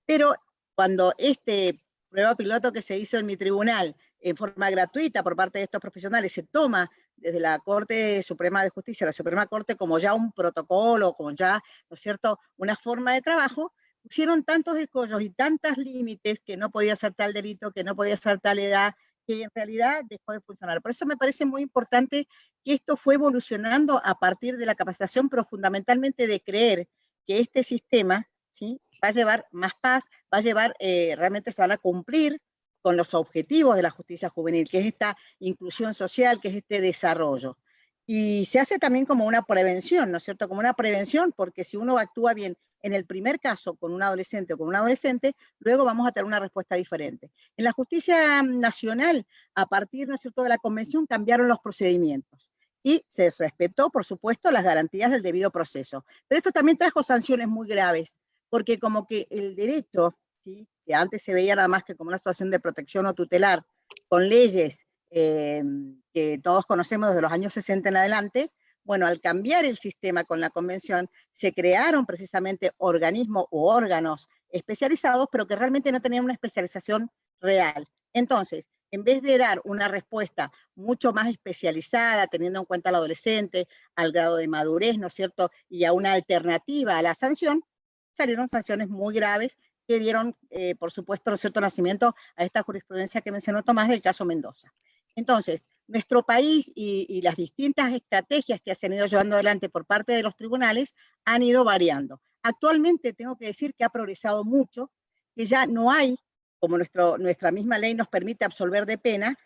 Pero cuando este prueba piloto que se hizo en mi tribunal en forma gratuita por parte de estos profesionales se toma desde la Corte Suprema de Justicia, la Suprema Corte, como ya un protocolo, como ya, ¿no es cierto?, una forma de trabajo, pusieron tantos escollos y tantos límites que no podía ser tal delito, que no podía ser tal edad, que en realidad dejó de funcionar. Por eso me parece muy importante que esto fue evolucionando a partir de la capacitación, pero fundamentalmente de creer que este sistema, ¿sí?, va a llevar más paz, va a llevar, realmente se van a cumplir con los objetivos de la justicia juvenil, que es esta inclusión social, que es este desarrollo. Y se hace también como una prevención, ¿no es cierto? Como una prevención, porque si uno actúa bien en el primer caso con un adolescente o con un adolescente, luego vamos a tener una respuesta diferente. En la justicia nacional, a partir, ¿no es cierto?, de la convención, cambiaron los procedimientos y se respetó, por supuesto, las garantías del debido proceso. Pero esto también trajo sanciones muy graves, porque como que el derecho, ¿sí?, que antes se veía nada más que como una situación de protección o tutelar, con leyes que todos conocemos desde los años 60 en adelante, bueno, al cambiar el sistema con la convención, se crearon precisamente organismos u órganos especializados, pero que realmente no tenían una especialización real. Entonces, en vez de dar una respuesta mucho más especializada, teniendo en cuenta al adolescente, al grado de madurez, ¿no es cierto?, y a una alternativa a la sanción, salieron sanciones muy graves que dieron, por supuesto, ¿no es cierto?, nacimiento a esta jurisprudencia que mencionó Tomás del caso Mendoza. Entonces, nuestro país y las distintas estrategias que se han ido llevando adelante por parte de los tribunales han ido variando. Actualmente tengo que decir que ha progresado mucho, que ya no hay, como nuestra misma ley nos permite absolver de pena,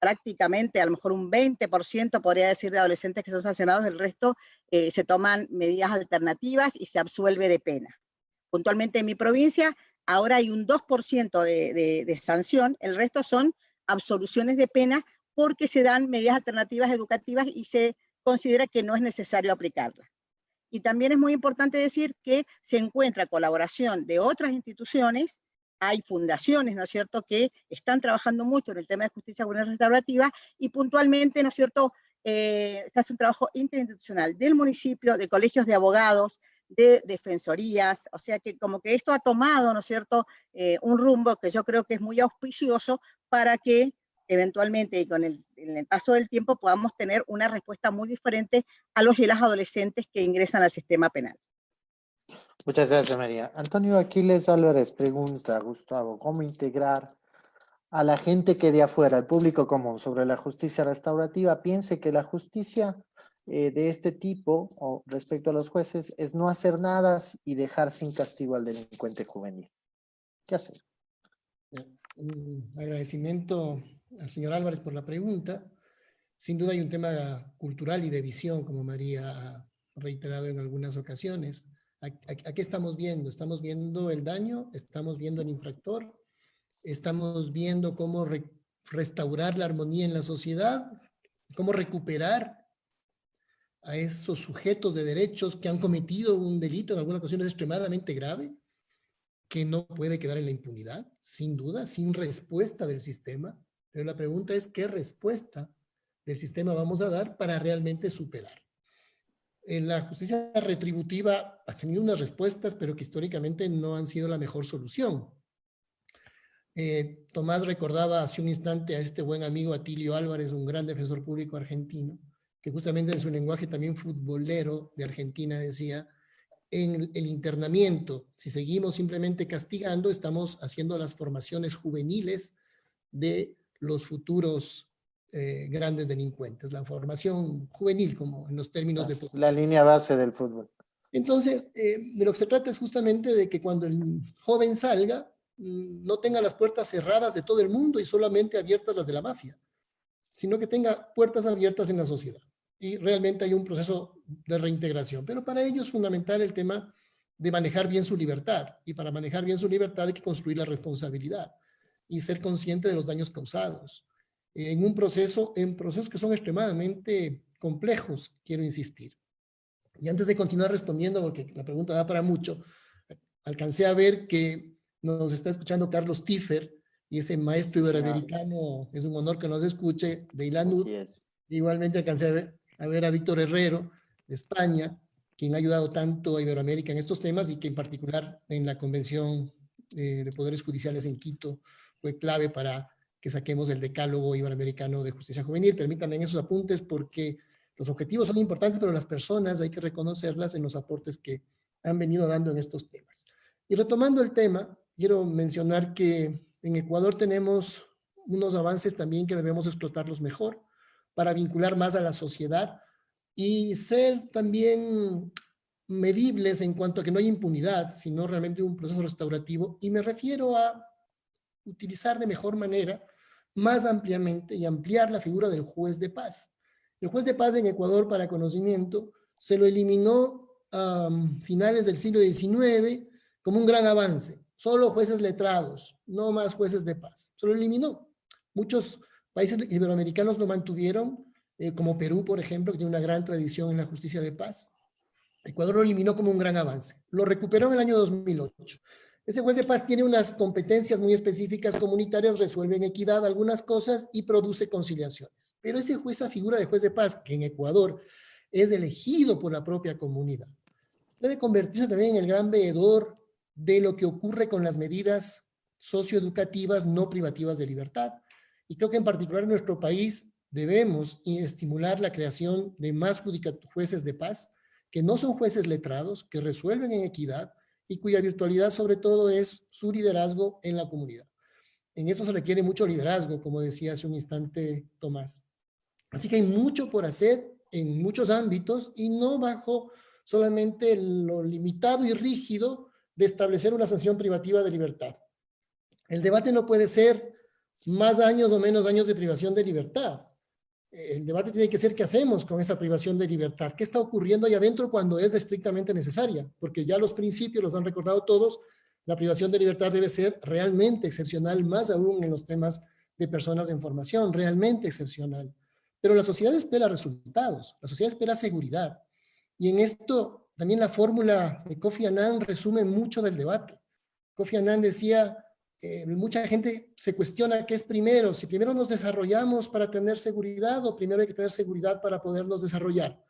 prácticamente a lo mejor un 20% podría decir de adolescentes que son sancionados, el resto se toman medidas alternativas y se absuelve de pena. Puntualmente en mi provincia ahora hay un 2% de sanción, el resto son absoluciones de pena porque se dan medidas alternativas educativas y se considera que no es necesario aplicarlas. Y también es muy importante decir que se encuentra colaboración de otras instituciones, hay fundaciones, ¿no es cierto?, que están trabajando mucho en el tema de justicia juvenil restaurativa y puntualmente, ¿no es cierto?, se hace un trabajo interinstitucional del municipio, de colegios de abogados, de defensorías, o sea que como que esto ha tomado, ¿no es cierto?, un rumbo que yo creo que es muy auspicioso para que eventualmente y en el paso del tiempo podamos tener una respuesta muy diferente a los y las adolescentes que ingresan al sistema penal. Muchas gracias, María. Antonio Aquiles Álvarez pregunta, Gustavo, ¿cómo integrar a la gente que de afuera, el público común, sobre la justicia restaurativa, piense que la justicia de este tipo, o respecto a los jueces, es no hacer nada y dejar sin castigo al delincuente juvenil? ¿Qué hacer? Un agradecimiento al señor Álvarez por la pregunta. Sin duda hay un tema cultural y de visión, como María ha reiterado en algunas ocasiones. ¿A qué estamos viendo? Estamos viendo el daño, estamos viendo el infractor, estamos viendo cómo restaurar la armonía en la sociedad, cómo recuperar a esos sujetos de derechos que han cometido un delito, en alguna ocasión es extremadamente grave, que no puede quedar en la impunidad, sin duda, sin respuesta del sistema. Pero la pregunta es, ¿qué respuesta del sistema vamos a dar para realmente superar? La justicia retributiva ha tenido unas respuestas, pero que históricamente no han sido la mejor solución. Tomás recordaba hace un instante a este buen amigo Atilio Álvarez, un gran defensor público argentino, que justamente en su lenguaje también futbolero de Argentina decía, en el internamiento, si seguimos simplemente castigando, estamos haciendo las formaciones juveniles de los futuros grandes delincuentes, la formación juvenil, como en los términos de... La línea base del fútbol. Entonces, de lo que se trata es justamente de que cuando el joven salga, no tenga las puertas cerradas de todo el mundo y solamente abiertas las de la mafia, sino que tenga puertas abiertas en la sociedad. Y realmente hay un proceso de reintegración. Pero para ello es fundamental el tema de manejar bien su libertad. Y para manejar bien su libertad hay que construir la responsabilidad y ser consciente de los daños causados. En procesos que son extremadamente complejos, quiero insistir. Y antes de continuar respondiendo, porque la pregunta da para mucho, alcancé a ver que nos está escuchando Carlos Tiffer, y ese maestro iberoamericano, es un honor que nos escuche, de ILANUD. Igualmente alcancé a ver a Víctor Herrero, de España, quien ha ayudado tanto a Iberoamérica en estos temas y que en particular en la Convención de Poderes Judiciales en Quito fue clave para que saquemos el decálogo iberoamericano de justicia juvenil. Permítanme en esos apuntes porque los objetivos son importantes, pero las personas hay que reconocerlas en los aportes que han venido dando en estos temas. Y retomando el tema, quiero mencionar que en Ecuador tenemos unos avances también que debemos explotarlos mejor para vincular más a la sociedad y ser también medibles en cuanto a que no hay impunidad, sino realmente un proceso restaurativo. Y me refiero a utilizar de mejor manera, más ampliamente, y ampliar la figura del juez de paz. El juez de paz en Ecuador, para conocimiento, se lo eliminó a finales del siglo XIX como un gran avance. Solo jueces letrados, no más jueces de paz. Se lo eliminó. Muchos países iberoamericanos lo mantuvieron, como Perú, por ejemplo, que tiene una gran tradición en la justicia de paz. Ecuador lo eliminó como un gran avance. Lo recuperó en el año 2008. Ese juez de paz tiene unas competencias muy específicas comunitarias, resuelve en equidad algunas cosas y produce conciliaciones. Pero ese juez, esa figura de juez de paz, que en Ecuador es elegido por la propia comunidad, puede convertirse también en el gran veedor de lo que ocurre con las medidas socioeducativas no privativas de libertad. Y creo que en particular en nuestro país debemos estimular la creación de más jueces de paz, que no son jueces letrados, que resuelven en equidad y cuya virtualidad sobre todo es su liderazgo en la comunidad. En eso se requiere mucho liderazgo, como decía hace un instante Tomás. Así que hay mucho por hacer en muchos ámbitos y no bajo solamente lo limitado y rígido de establecer una sanción privativa de libertad. El debate no puede ser más años o menos años de privación de libertad. El debate tiene que ser qué hacemos con esa privación de libertad, qué está ocurriendo ahí adentro cuando es estrictamente necesaria, porque ya los principios los han recordado todos, la privación de libertad debe ser realmente excepcional, más aún en los temas de personas en formación, realmente excepcional. Pero la sociedad espera resultados, la sociedad espera seguridad, y en esto también la fórmula de Kofi Annan resume mucho del debate. Kofi Annan decía, mucha gente se cuestiona qué es primero, si primero nos desarrollamos para tener seguridad o primero hay que tener seguridad para podernos desarrollar.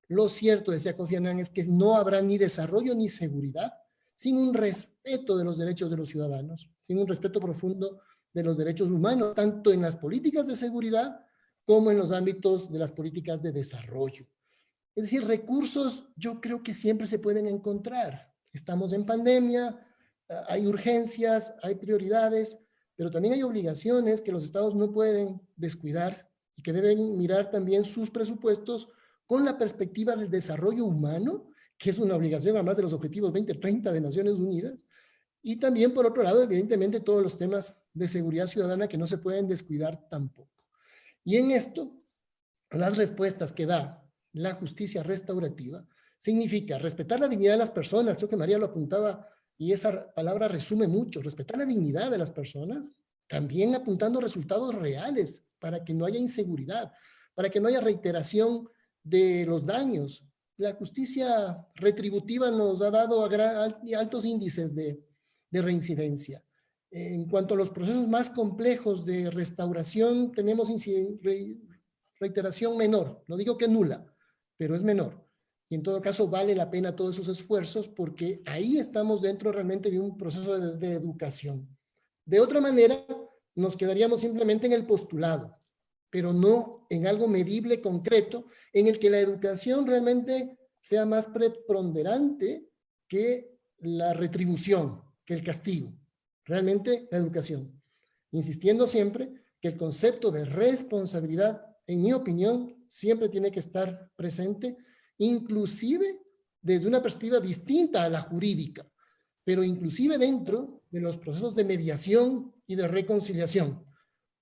Lo cierto, decía Kofi Annan, es que no habrá ni desarrollo ni seguridad sin un respeto de los derechos de los ciudadanos, sin un respeto profundo de los derechos humanos, tanto en las políticas de seguridad como en los ámbitos de las políticas de desarrollo. Es decir, recursos yo creo que siempre se pueden encontrar. Estamos en pandemia, hay urgencias, hay prioridades, pero también hay obligaciones que los estados no pueden descuidar y que deben mirar también sus presupuestos con la perspectiva del desarrollo humano, que es una obligación además de los objetivos 2030 de Naciones Unidas, y también por otro lado, evidentemente, todos los temas de seguridad ciudadana que no se pueden descuidar tampoco. Y en esto, las respuestas que da la justicia restaurativa significa respetar la dignidad de las personas, creo que María lo apuntaba, y esa palabra resume mucho, respetar la dignidad de las personas, también apuntando resultados reales para que no haya inseguridad, para que no haya reiteración de los daños. La justicia retributiva nos ha dado altos índices de reincidencia. En cuanto a los procesos más complejos de restauración, tenemos reiteración menor, no digo que nula, pero es menor. Y en todo caso vale la pena todos esos esfuerzos porque ahí estamos dentro realmente de un proceso de educación. De otra manera, nos quedaríamos simplemente en el postulado, pero no en algo medible, concreto, en el que la educación realmente sea más preponderante que la retribución, que el castigo. Realmente la educación. Insistiendo siempre que el concepto de responsabilidad, en mi opinión, siempre tiene que estar presente, inclusive desde una perspectiva distinta a la jurídica, pero inclusive dentro de los procesos de mediación y de reconciliación,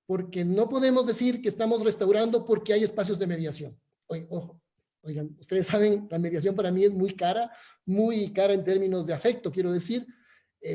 porque no podemos decir que estamos restaurando porque hay espacios de mediación. Ojo, oigan, ustedes saben, la mediación para mí es muy cara en términos de afecto, quiero decir,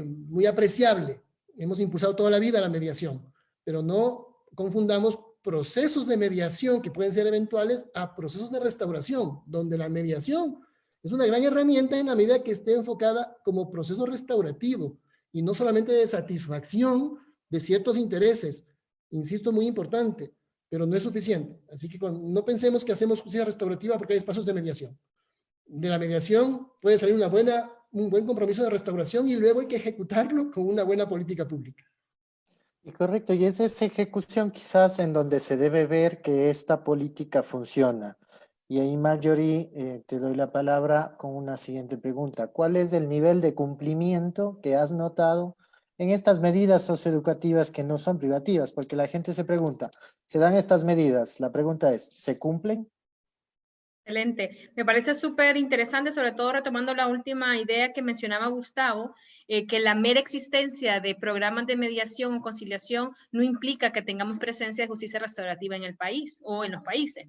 muy apreciable. Hemos impulsado toda la vida la mediación, pero no confundamos procesos de mediación que pueden ser eventuales a procesos de restauración, donde la mediación es una gran herramienta en la medida que esté enfocada como proceso restaurativo y no solamente de satisfacción de ciertos intereses. Insisto, muy importante, pero no es suficiente. Así que no pensemos que hacemos justicia restaurativa porque hay espacios de mediación. De la mediación puede salir un buen compromiso de restauración y luego hay que ejecutarlo con una buena política pública. Y correcto, y es esa ejecución quizás en donde se debe ver que esta política funciona. Y ahí, Marjorie, te doy la palabra con una siguiente pregunta. ¿Cuál es el nivel de cumplimiento que has notado en estas medidas socioeducativas que no son privativas? Porque la gente se pregunta, ¿se dan estas medidas? La pregunta es, ¿se cumplen? Excelente. Me parece súper interesante, sobre todo retomando la última idea que mencionaba Gustavo, que la mera existencia de programas de mediación o conciliación no implica que tengamos presencia de justicia restaurativa en el país o en los países.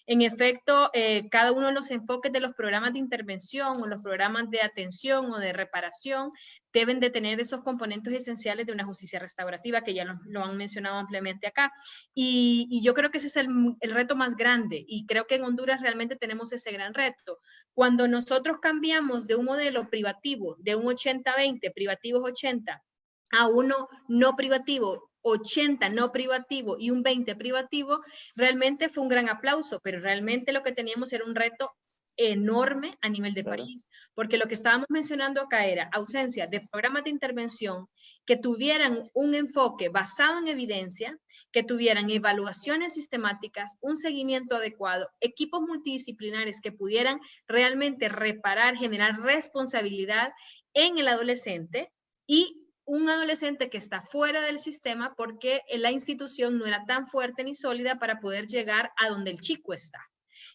En efecto, cada uno de los enfoques de los programas de intervención o los programas de atención o de reparación deben de tener esos componentes esenciales de una justicia restaurativa, que ya lo han mencionado ampliamente acá. Y yo creo que ese es el reto más grande, y creo que en Honduras realmente tenemos ese gran reto. Cuando nosotros cambiamos de un modelo privativo, de un 80-20, privativos 80, a uno no privativo, 80 no privativo y un 20 privativo, realmente fue un gran aplauso, pero realmente lo que teníamos era un reto enorme a nivel de país, porque lo que estábamos mencionando acá era ausencia de programas de intervención que tuvieran un enfoque basado en evidencia, que tuvieran evaluaciones sistemáticas, un seguimiento adecuado, equipos multidisciplinares que pudieran realmente reparar, generar responsabilidad en el adolescente, y un adolescente que está fuera del sistema porque la institución no era tan fuerte ni sólida para poder llegar a donde el chico está.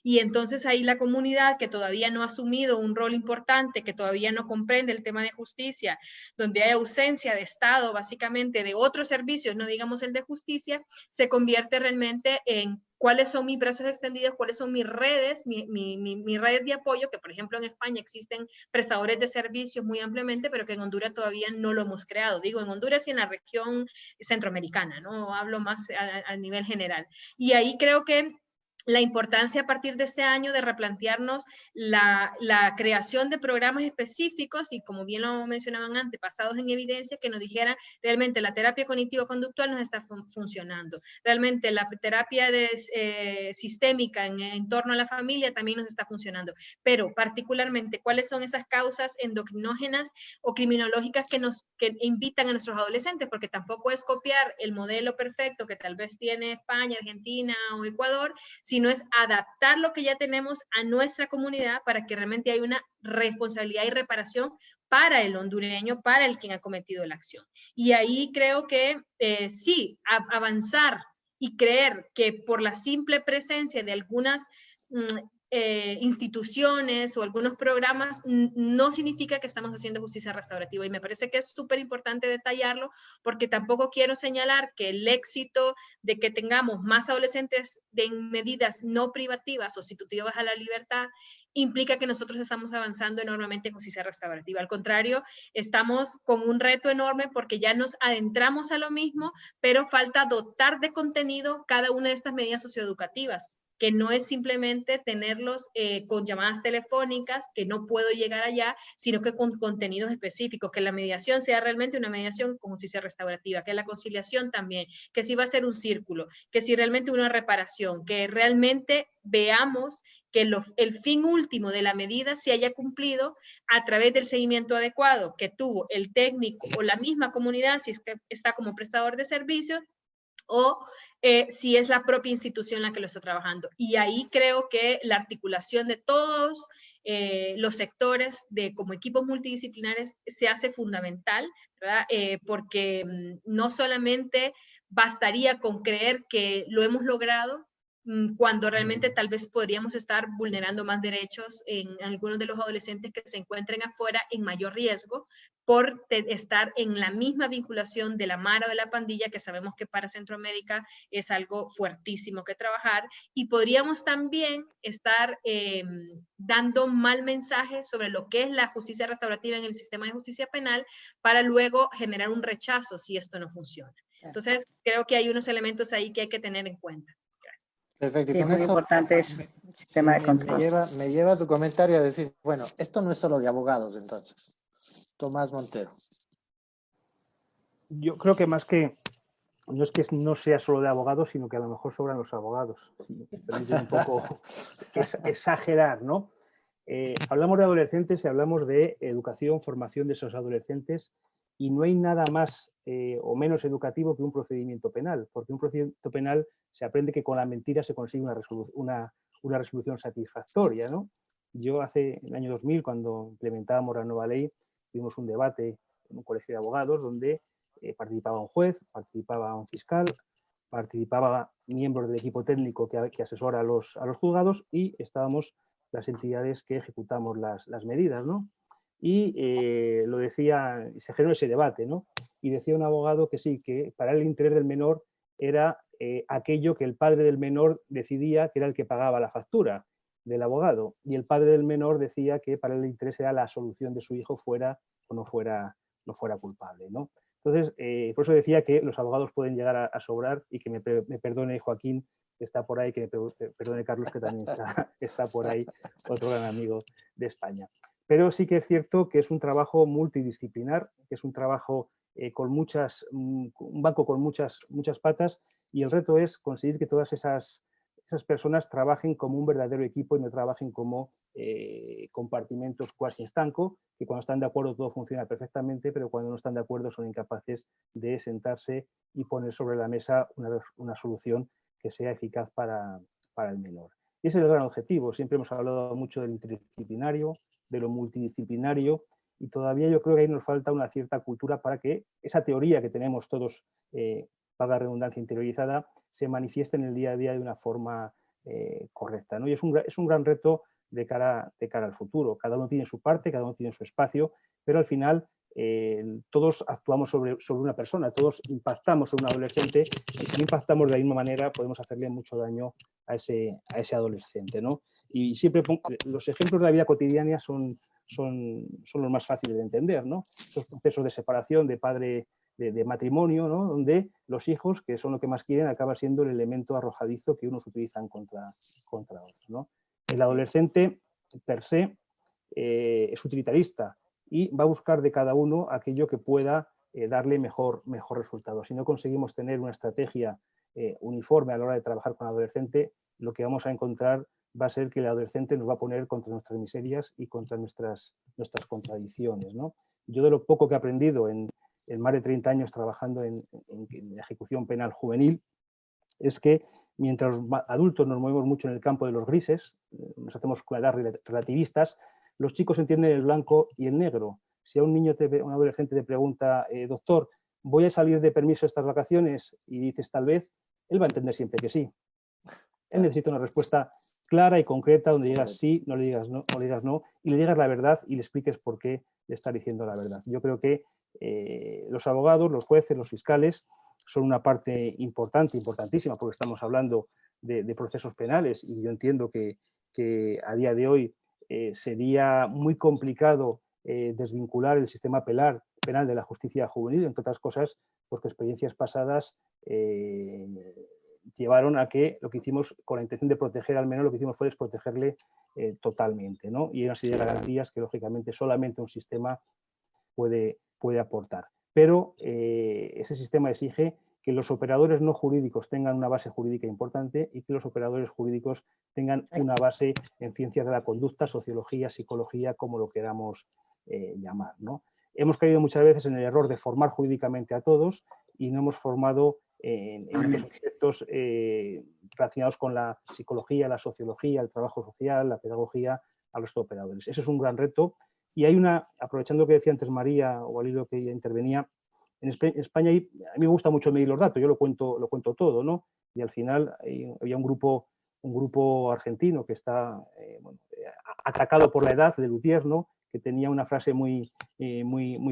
Y entonces ahí la comunidad, que todavía no ha asumido un rol importante, que todavía no comprende el tema de justicia, donde hay ausencia de Estado, básicamente de otros servicios, no digamos el de justicia, se convierte realmente en cuáles son mis brazos extendidos, cuáles son mis redes, mis redes de apoyo, que por ejemplo en España existen prestadores de servicios muy ampliamente, pero que en Honduras todavía no lo hemos creado. Digo, en Honduras y en la región centroamericana, ¿no? Hablo más a nivel general. Y ahí creo que la importancia a partir de este año de replantearnos la creación de programas específicos y, como bien lo mencionaban antes, basados en evidencia, que nos dijeran realmente la terapia cognitivo-conductual nos está funcionando, realmente la terapia sistémica en torno a la familia también nos está funcionando, pero particularmente cuáles son esas causas endocrinógenas o criminológicas que invitan a nuestros adolescentes, porque tampoco es copiar el modelo perfecto que tal vez tiene España, Argentina o Ecuador, sino es adaptar lo que ya tenemos a nuestra comunidad para que realmente haya una responsabilidad y reparación para el hondureño, para el quien ha cometido la acción. Y ahí creo que sí, avanzar y creer que por la simple presencia de algunas instituciones o algunos programas no significa que estamos haciendo justicia restaurativa, y me parece que es súper importante detallarlo, porque tampoco quiero señalar que el éxito de que tengamos más adolescentes en medidas no privativas o sustitutivas a la libertad implica que nosotros estamos avanzando enormemente en justicia restaurativa. Al contrario, estamos con un reto enorme porque ya nos adentramos a lo mismo, pero falta dotar de contenido cada una de estas medidas socioeducativas, que no es simplemente tenerlos con llamadas telefónicas, que no puedo llegar allá, sino que con contenidos específicos, que la mediación sea realmente una mediación con justicia restaurativa, que la conciliación también, que si va a ser un círculo, que si realmente una reparación, que realmente veamos que el fin último de la medida se haya cumplido a través del seguimiento adecuado que tuvo el técnico o la misma comunidad, si es que está como prestador de servicios, o si es la propia institución la que lo está trabajando. Y ahí creo que la articulación de todos los sectores como equipos multidisciplinares se hace fundamental, ¿verdad? Porque no solamente bastaría con creer que lo hemos logrado, cuando realmente tal vez podríamos estar vulnerando más derechos en algunos de los adolescentes que se encuentren afuera en mayor riesgo por estar en la misma vinculación de la mara o de la pandilla, que sabemos que para Centroamérica es algo fuertísimo que trabajar, y podríamos también estar dando mal mensaje sobre lo que es la justicia restaurativa en el sistema de justicia penal para luego generar un rechazo si esto no funciona. Entonces, creo que hay unos elementos ahí que hay que tener en cuenta. Perfecto. Sí, es muy importante eso, el sistema de control. Me lleva tu comentario a decir, bueno, esto no es solo de abogados entonces. Tomás Montero. Yo creo que más que no es que no sea solo de abogados, sino que a lo mejor sobran los abogados. Sí, permiten un poco exagerar, ¿no? Hablamos de adolescentes y hablamos de educación, formación de esos adolescentes, y no hay nada más o menos educativo que un procedimiento penal, porque un procedimiento penal se aprende que con la mentira se consigue una resolución satisfactoria, ¿no? Yo en el año 2000, cuando implementábamos la nueva ley, tuvimos un debate en un colegio de abogados donde participaba un juez, participaba un fiscal, Participaba miembros del equipo técnico que asesora a los juzgados y estábamos las entidades que ejecutamos las medidas, ¿no? Y lo decía, se generó ese debate, ¿no? Y decía un abogado que sí, que para él el interés del menor era aquello que el padre del menor decidía que era el que pagaba la factura del abogado, y el padre del menor decía que para él el interés era la solución de su hijo fuera o no fuera culpable, ¿no? Entonces, por eso decía que los abogados pueden llegar a sobrar, y que me perdone Joaquín, que está por ahí, que me perdone Carlos, que también está por ahí, otro gran amigo de España. Pero sí que es cierto que es un trabajo multidisciplinar, que es un trabajo con un banco con muchas patas, y el reto es conseguir que todas esas personas trabajen como un verdadero equipo y no trabajen como compartimentos cuasi estanco, que cuando están de acuerdo todo funciona perfectamente, pero cuando no están de acuerdo son incapaces de sentarse y poner sobre la mesa una solución que sea eficaz para el menor. Y ese es el gran objetivo. Siempre hemos hablado mucho del interdisciplinario, de lo multidisciplinario, y todavía yo creo que ahí nos falta una cierta cultura para que esa teoría que tenemos todos, para la redundancia, interiorizada, se manifieste en el día a día de una forma correcta, ¿no? Y es un gran reto de cara al futuro. Cada uno tiene su parte, cada uno tiene su espacio, pero al final todos actuamos sobre una persona, todos impactamos sobre un adolescente, y si no impactamos de la misma manera podemos hacerle mucho daño a ese adolescente, ¿no? Y siempre los ejemplos de la vida cotidiana son los más fáciles de entender, ¿no? Esos procesos de separación de padre, de matrimonio, ¿no? Donde los hijos, que son lo que más quieren, acaba siendo el elemento arrojadizo que unos utilizan contra otros, ¿no? El adolescente, per se, es utilitarista y va a buscar de cada uno aquello que pueda darle mejor resultado. Si no conseguimos tener una estrategia uniforme a la hora de trabajar con el adolescente, lo que vamos a encontrar va a ser que el adolescente nos va a poner contra nuestras miserias y contra nuestras contradicciones, ¿no? Yo, de lo poco que he aprendido en más de 30 años trabajando en ejecución penal juvenil, es que mientras los adultos nos movemos mucho en el campo de los grises, nos hacemos con la edad relativistas, los chicos entienden el blanco y el negro. Si a un adolescente te pregunta, doctor, ¿voy a salir de permiso estas vacaciones? Y dices tal vez, él va a entender siempre que sí. Él necesita una respuesta clara y concreta, donde digas sí, no le digas no, y le digas la verdad y le expliques por qué le está diciendo la verdad. Yo creo que los abogados, los jueces, los fiscales son una parte importante, importantísima, porque estamos hablando de procesos penales, y yo entiendo que a día de hoy sería muy complicado desvincular el sistema penal de la justicia juvenil, entre otras cosas, porque experiencias pasadas llevaron a que lo que hicimos con la intención de proteger al menor, lo que hicimos fue desprotegerle totalmente, ¿no? Y hay una serie de garantías que, lógicamente, solamente un sistema puede aportar. Pero ese sistema exige que los operadores no jurídicos tengan una base jurídica importante y que los operadores jurídicos tengan una base en ciencias de la conducta, sociología, psicología, como lo queramos llamar, ¿no? Hemos caído muchas veces en el error de formar jurídicamente a todos y no hemos formado en otros aspectos relacionados con la psicología, la sociología, el trabajo social, la pedagogía, a los operadores. Ese es un gran reto. Y hay aprovechando lo que decía antes María, o al hilo que ella intervenía, en España a mí me gusta mucho medir los datos, yo lo cuento todo, ¿no? Y al final había un grupo argentino que está atacado por la edad, de Lutier, ¿no? Que tenía una frase muy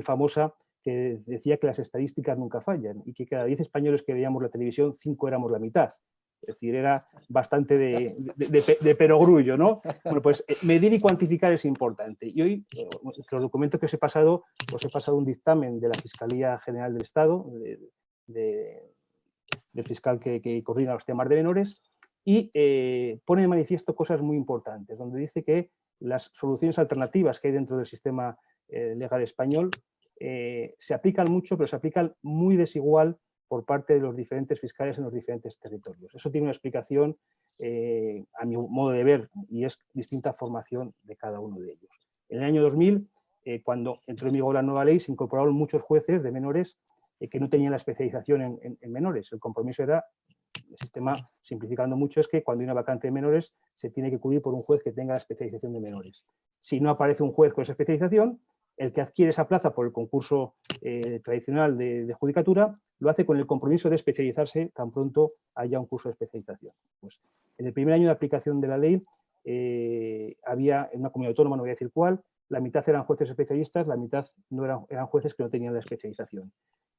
famosa, que decía que las estadísticas nunca fallan, y que cada 10 españoles que veíamos la televisión, 5 éramos la mitad. Es decir, era bastante de perogrullo, ¿no? Bueno, pues medir y cuantificar es importante. Y hoy, entre los documentos que os he pasado un dictamen de la Fiscalía General del Estado, del fiscal que coordina los temas de menores, y pone de manifiesto cosas muy importantes, donde dice que las soluciones alternativas que hay dentro del sistema legal español se aplican mucho, pero se aplican muy desigual por parte de los diferentes fiscales en los diferentes territorios. Eso tiene una explicación, a mi modo de ver, y es distinta formación de cada uno de ellos. En el año 2000, cuando entró en vigor la nueva ley, se incorporaron muchos jueces de menores que no tenían la especialización en menores. El compromiso era, el sistema, simplificando mucho, es que cuando hay una vacante de menores se tiene que cubrir por un juez que tenga la especialización de menores. Si no aparece un juez con esa especialización, El que adquiere esa plaza por el concurso tradicional de judicatura lo hace con el compromiso de especializarse tan pronto haya un curso de especialización. Pues, en el primer año de aplicación de la ley había en una comunidad autónoma, no voy a decir cuál, la mitad eran jueces especialistas, la mitad no eran jueces que no tenían la especialización.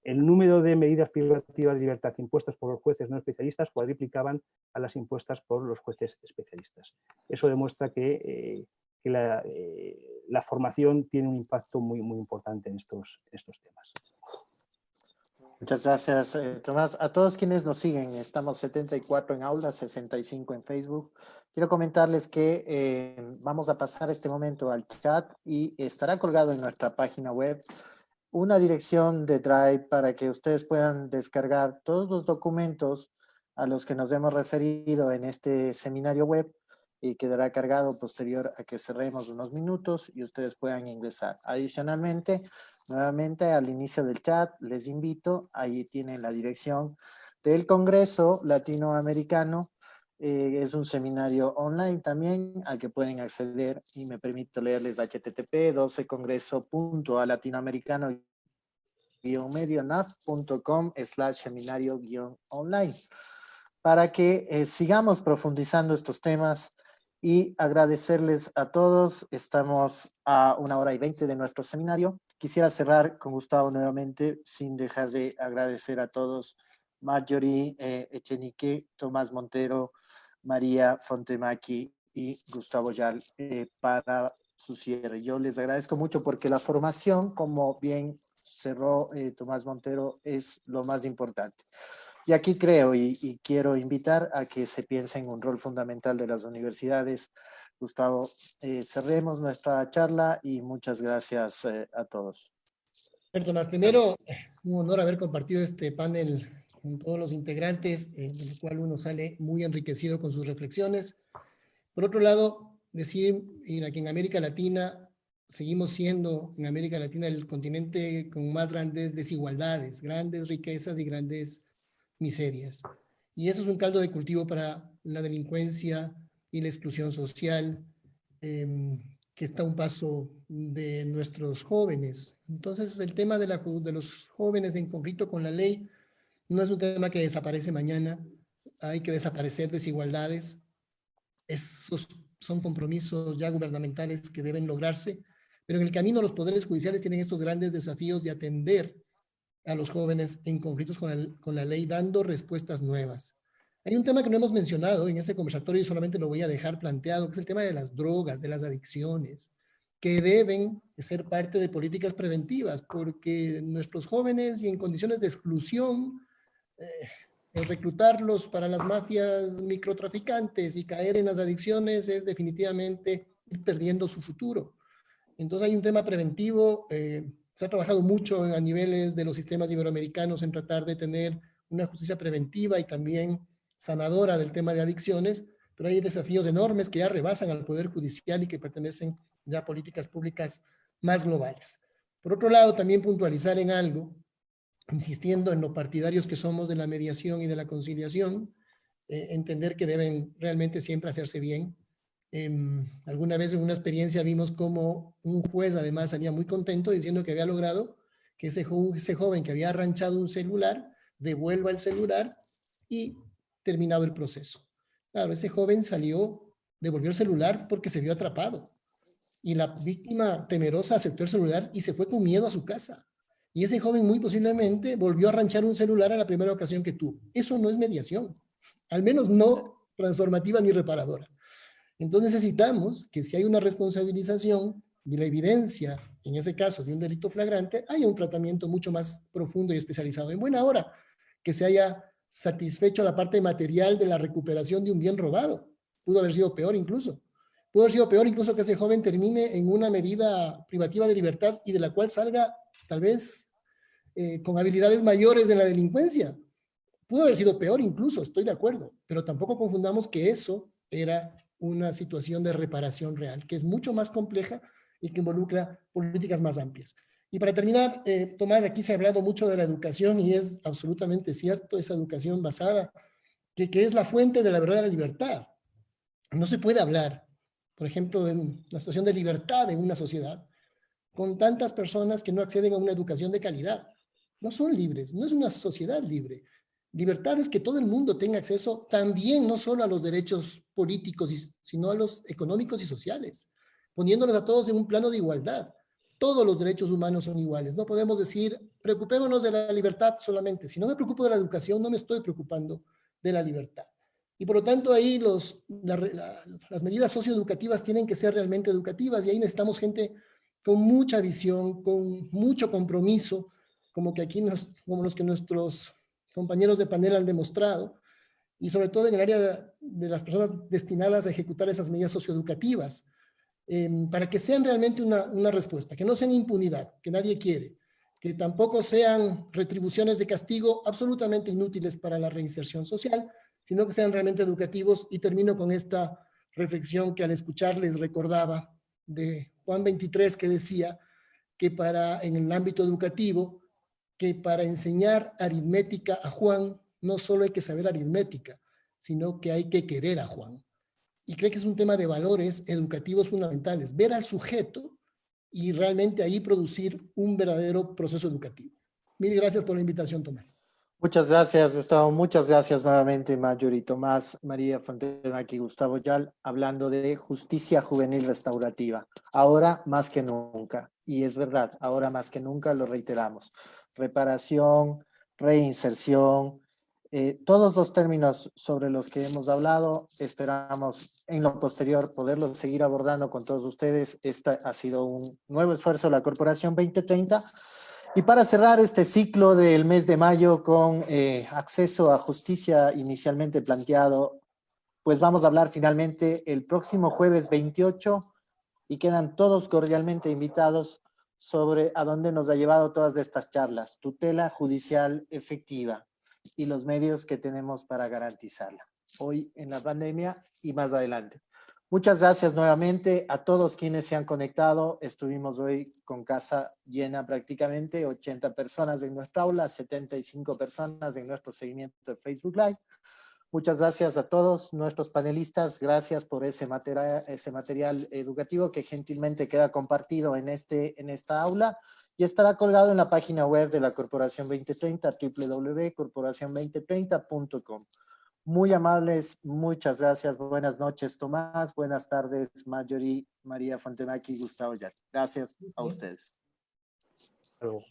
El número de medidas privativas de libertad impuestas por los jueces no especialistas cuadriplicaban a las impuestas por los jueces especialistas. Eso demuestra que la formación tiene un impacto muy importante en estos temas. Muchas gracias, Tomás. A todos quienes nos siguen, estamos 74 en aula, 65 en Facebook. Quiero comentarles que vamos a pasar este momento al chat y estará colgado en nuestra página web una dirección de Drive para que ustedes puedan descargar todos los documentos a los que nos hemos referido en este seminario web y quedará cargado posterior a que cerremos unos minutos y ustedes puedan ingresar. Adicionalmente, nuevamente al inicio del chat, les invito, ahí tienen la dirección del Congreso Latinoamericano. Es un seminario online también al que pueden acceder y me permito leerles http://latinoamericano-medionaf.com/seminario-online para que sigamos profundizando estos temas y agradecerles a todos. Estamos a 1h20 de nuestro seminario. Quisiera cerrar con Gustavo nuevamente, sin dejar de agradecer a todos, Marjorie Echenique, Tomás Montero, María Fontemaki y Gustavo Yal para su cierre. Yo les agradezco mucho porque la formación, como bien cerró Tomás Montero, es lo más importante. Y aquí creo y quiero invitar a que se piense en un rol fundamental de las universidades. Gustavo, cerremos nuestra charla y muchas gracias a todos. Tomás, primero, un honor haber compartido este panel con todos los integrantes, del cual uno sale muy enriquecido con sus reflexiones. Por otro lado, decir que en América Latina seguimos siendo, en América Latina, el continente con más grandes desigualdades, grandes riquezas y grandes miserias. Y eso es un caldo de cultivo para la delincuencia y la exclusión social, que está a un paso de nuestros jóvenes. Entonces, el tema de los jóvenes en conflicto con la ley no es un tema que desaparece mañana. Hay que desaparecer desigualdades. Esos son compromisos ya gubernamentales que deben lograrse, pero en el camino los poderes judiciales tienen estos grandes desafíos de atender a los jóvenes en conflictos con la ley, dando respuestas nuevas. Hay un tema que no hemos mencionado en este conversatorio y solamente lo voy a dejar planteado, que es el tema de las drogas, de las adicciones, que deben ser parte de políticas preventivas, porque nuestros jóvenes y en condiciones de exclusión, el reclutarlos para las mafias microtraficantes y caer en las adicciones es definitivamente ir perdiendo su futuro. Entonces hay un tema preventivo. Se ha trabajado mucho a niveles de los sistemas iberoamericanos en tratar de tener una justicia preventiva y también sanadora del tema de adicciones, pero hay desafíos enormes que ya rebasan al Poder Judicial y que pertenecen ya a políticas públicas más globales. Por otro lado, también puntualizar en algo, insistiendo en lo partidarios que somos de la mediación y de la conciliación, entender que deben realmente siempre hacerse bien. Alguna vez en una experiencia vimos cómo un juez además salía muy contento diciendo que había logrado que ese joven que había arranchado un celular devuelva el celular y terminado el proceso. Claro, ese joven devolvió el celular porque se vio atrapado y la víctima temerosa aceptó el celular y se fue con miedo a su casa. Y ese joven muy posiblemente volvió a arranchar un celular a la primera ocasión que tuvo. Eso no es mediación, al menos no transformativa ni reparadora. Entonces necesitamos que si hay una responsabilización de la evidencia, en ese caso de un delito flagrante, haya un tratamiento mucho más profundo y especializado. En buena hora que se haya satisfecho la parte material de la recuperación de un bien robado. Pudo haber sido peor incluso. Pudo haber sido peor incluso que ese joven termine en una medida privativa de libertad y de la cual salga tal vez con habilidades mayores en la delincuencia. Pudo haber sido peor incluso, estoy de acuerdo, pero tampoco confundamos que eso era una situación de reparación real, que es mucho más compleja y que involucra políticas más amplias. Y para terminar, Tomás, aquí se ha hablado mucho de la educación y es absolutamente cierto, esa educación basada, que es la fuente de la verdadera libertad. No se puede hablar, por ejemplo, de la situación de libertad en una sociedad con tantas personas que no acceden a una educación de calidad? No son libres, no es una sociedad libre. Libertad es que todo el mundo tenga acceso también, no solo a los derechos políticos, sino a los económicos y sociales, poniéndolos a todos en un plano de igualdad. Todos los derechos humanos son iguales. No podemos decir, preocupémonos de la libertad solamente. Si no me preocupo de la educación, no me estoy preocupando de la libertad. Y por lo tanto ahí las medidas socioeducativas tienen que ser realmente educativas, y ahí necesitamos gente con mucha visión, con mucho compromiso, como como los que nuestros compañeros de panel han demostrado, y sobre todo en el área de las personas destinadas a ejecutar esas medidas socioeducativas, para que sean realmente una respuesta, que no sean impunidad, que nadie quiere, que tampoco sean retribuciones de castigo absolutamente inútiles para la reinserción social, sino que sean realmente educativos. Y termino con esta reflexión que al escucharles recordaba de Juan 23, que decía que en el ámbito educativo, que para enseñar aritmética a Juan, no solo hay que saber aritmética, sino que hay que querer a Juan. Y creo que es un tema de valores educativos fundamentales, ver al sujeto y realmente ahí producir un verdadero proceso educativo. Mil gracias por la invitación, Tomás. Muchas gracias, Gustavo. Muchas gracias nuevamente, Marjorie, Tomás, María Fontenaki y Gustavo Yal, hablando de justicia juvenil restaurativa. Ahora más que nunca, y es verdad, ahora más que nunca lo reiteramos. Reparación, reinserción, todos los términos sobre los que hemos hablado, esperamos en lo posterior poderlos seguir abordando con todos ustedes. Este ha sido un nuevo esfuerzo de la Corporación 2030. Y para cerrar este ciclo del mes de mayo con acceso a justicia inicialmente planteado, pues vamos a hablar finalmente el próximo jueves 28, y quedan todos cordialmente invitados sobre a dónde nos ha llevado todas estas charlas: tutela judicial efectiva y los medios que tenemos para garantizarla, hoy en la pandemia y más adelante. Muchas gracias nuevamente a todos quienes se han conectado. Estuvimos hoy con casa llena prácticamente, 80 personas en nuestra aula, 75 personas en nuestro seguimiento de Facebook Live. Muchas gracias a todos nuestros panelistas. Gracias por ese material educativo que gentilmente queda compartido en esta aula y estará colgado en la página web de la Corporación 2030, www.corporacion2030.com. Muy amables, muchas gracias. Buenas noches, Tomás. Buenas tardes, Marjorie, María Fontenaki y Gustavo Yal. Gracias a ustedes. Hasta luego.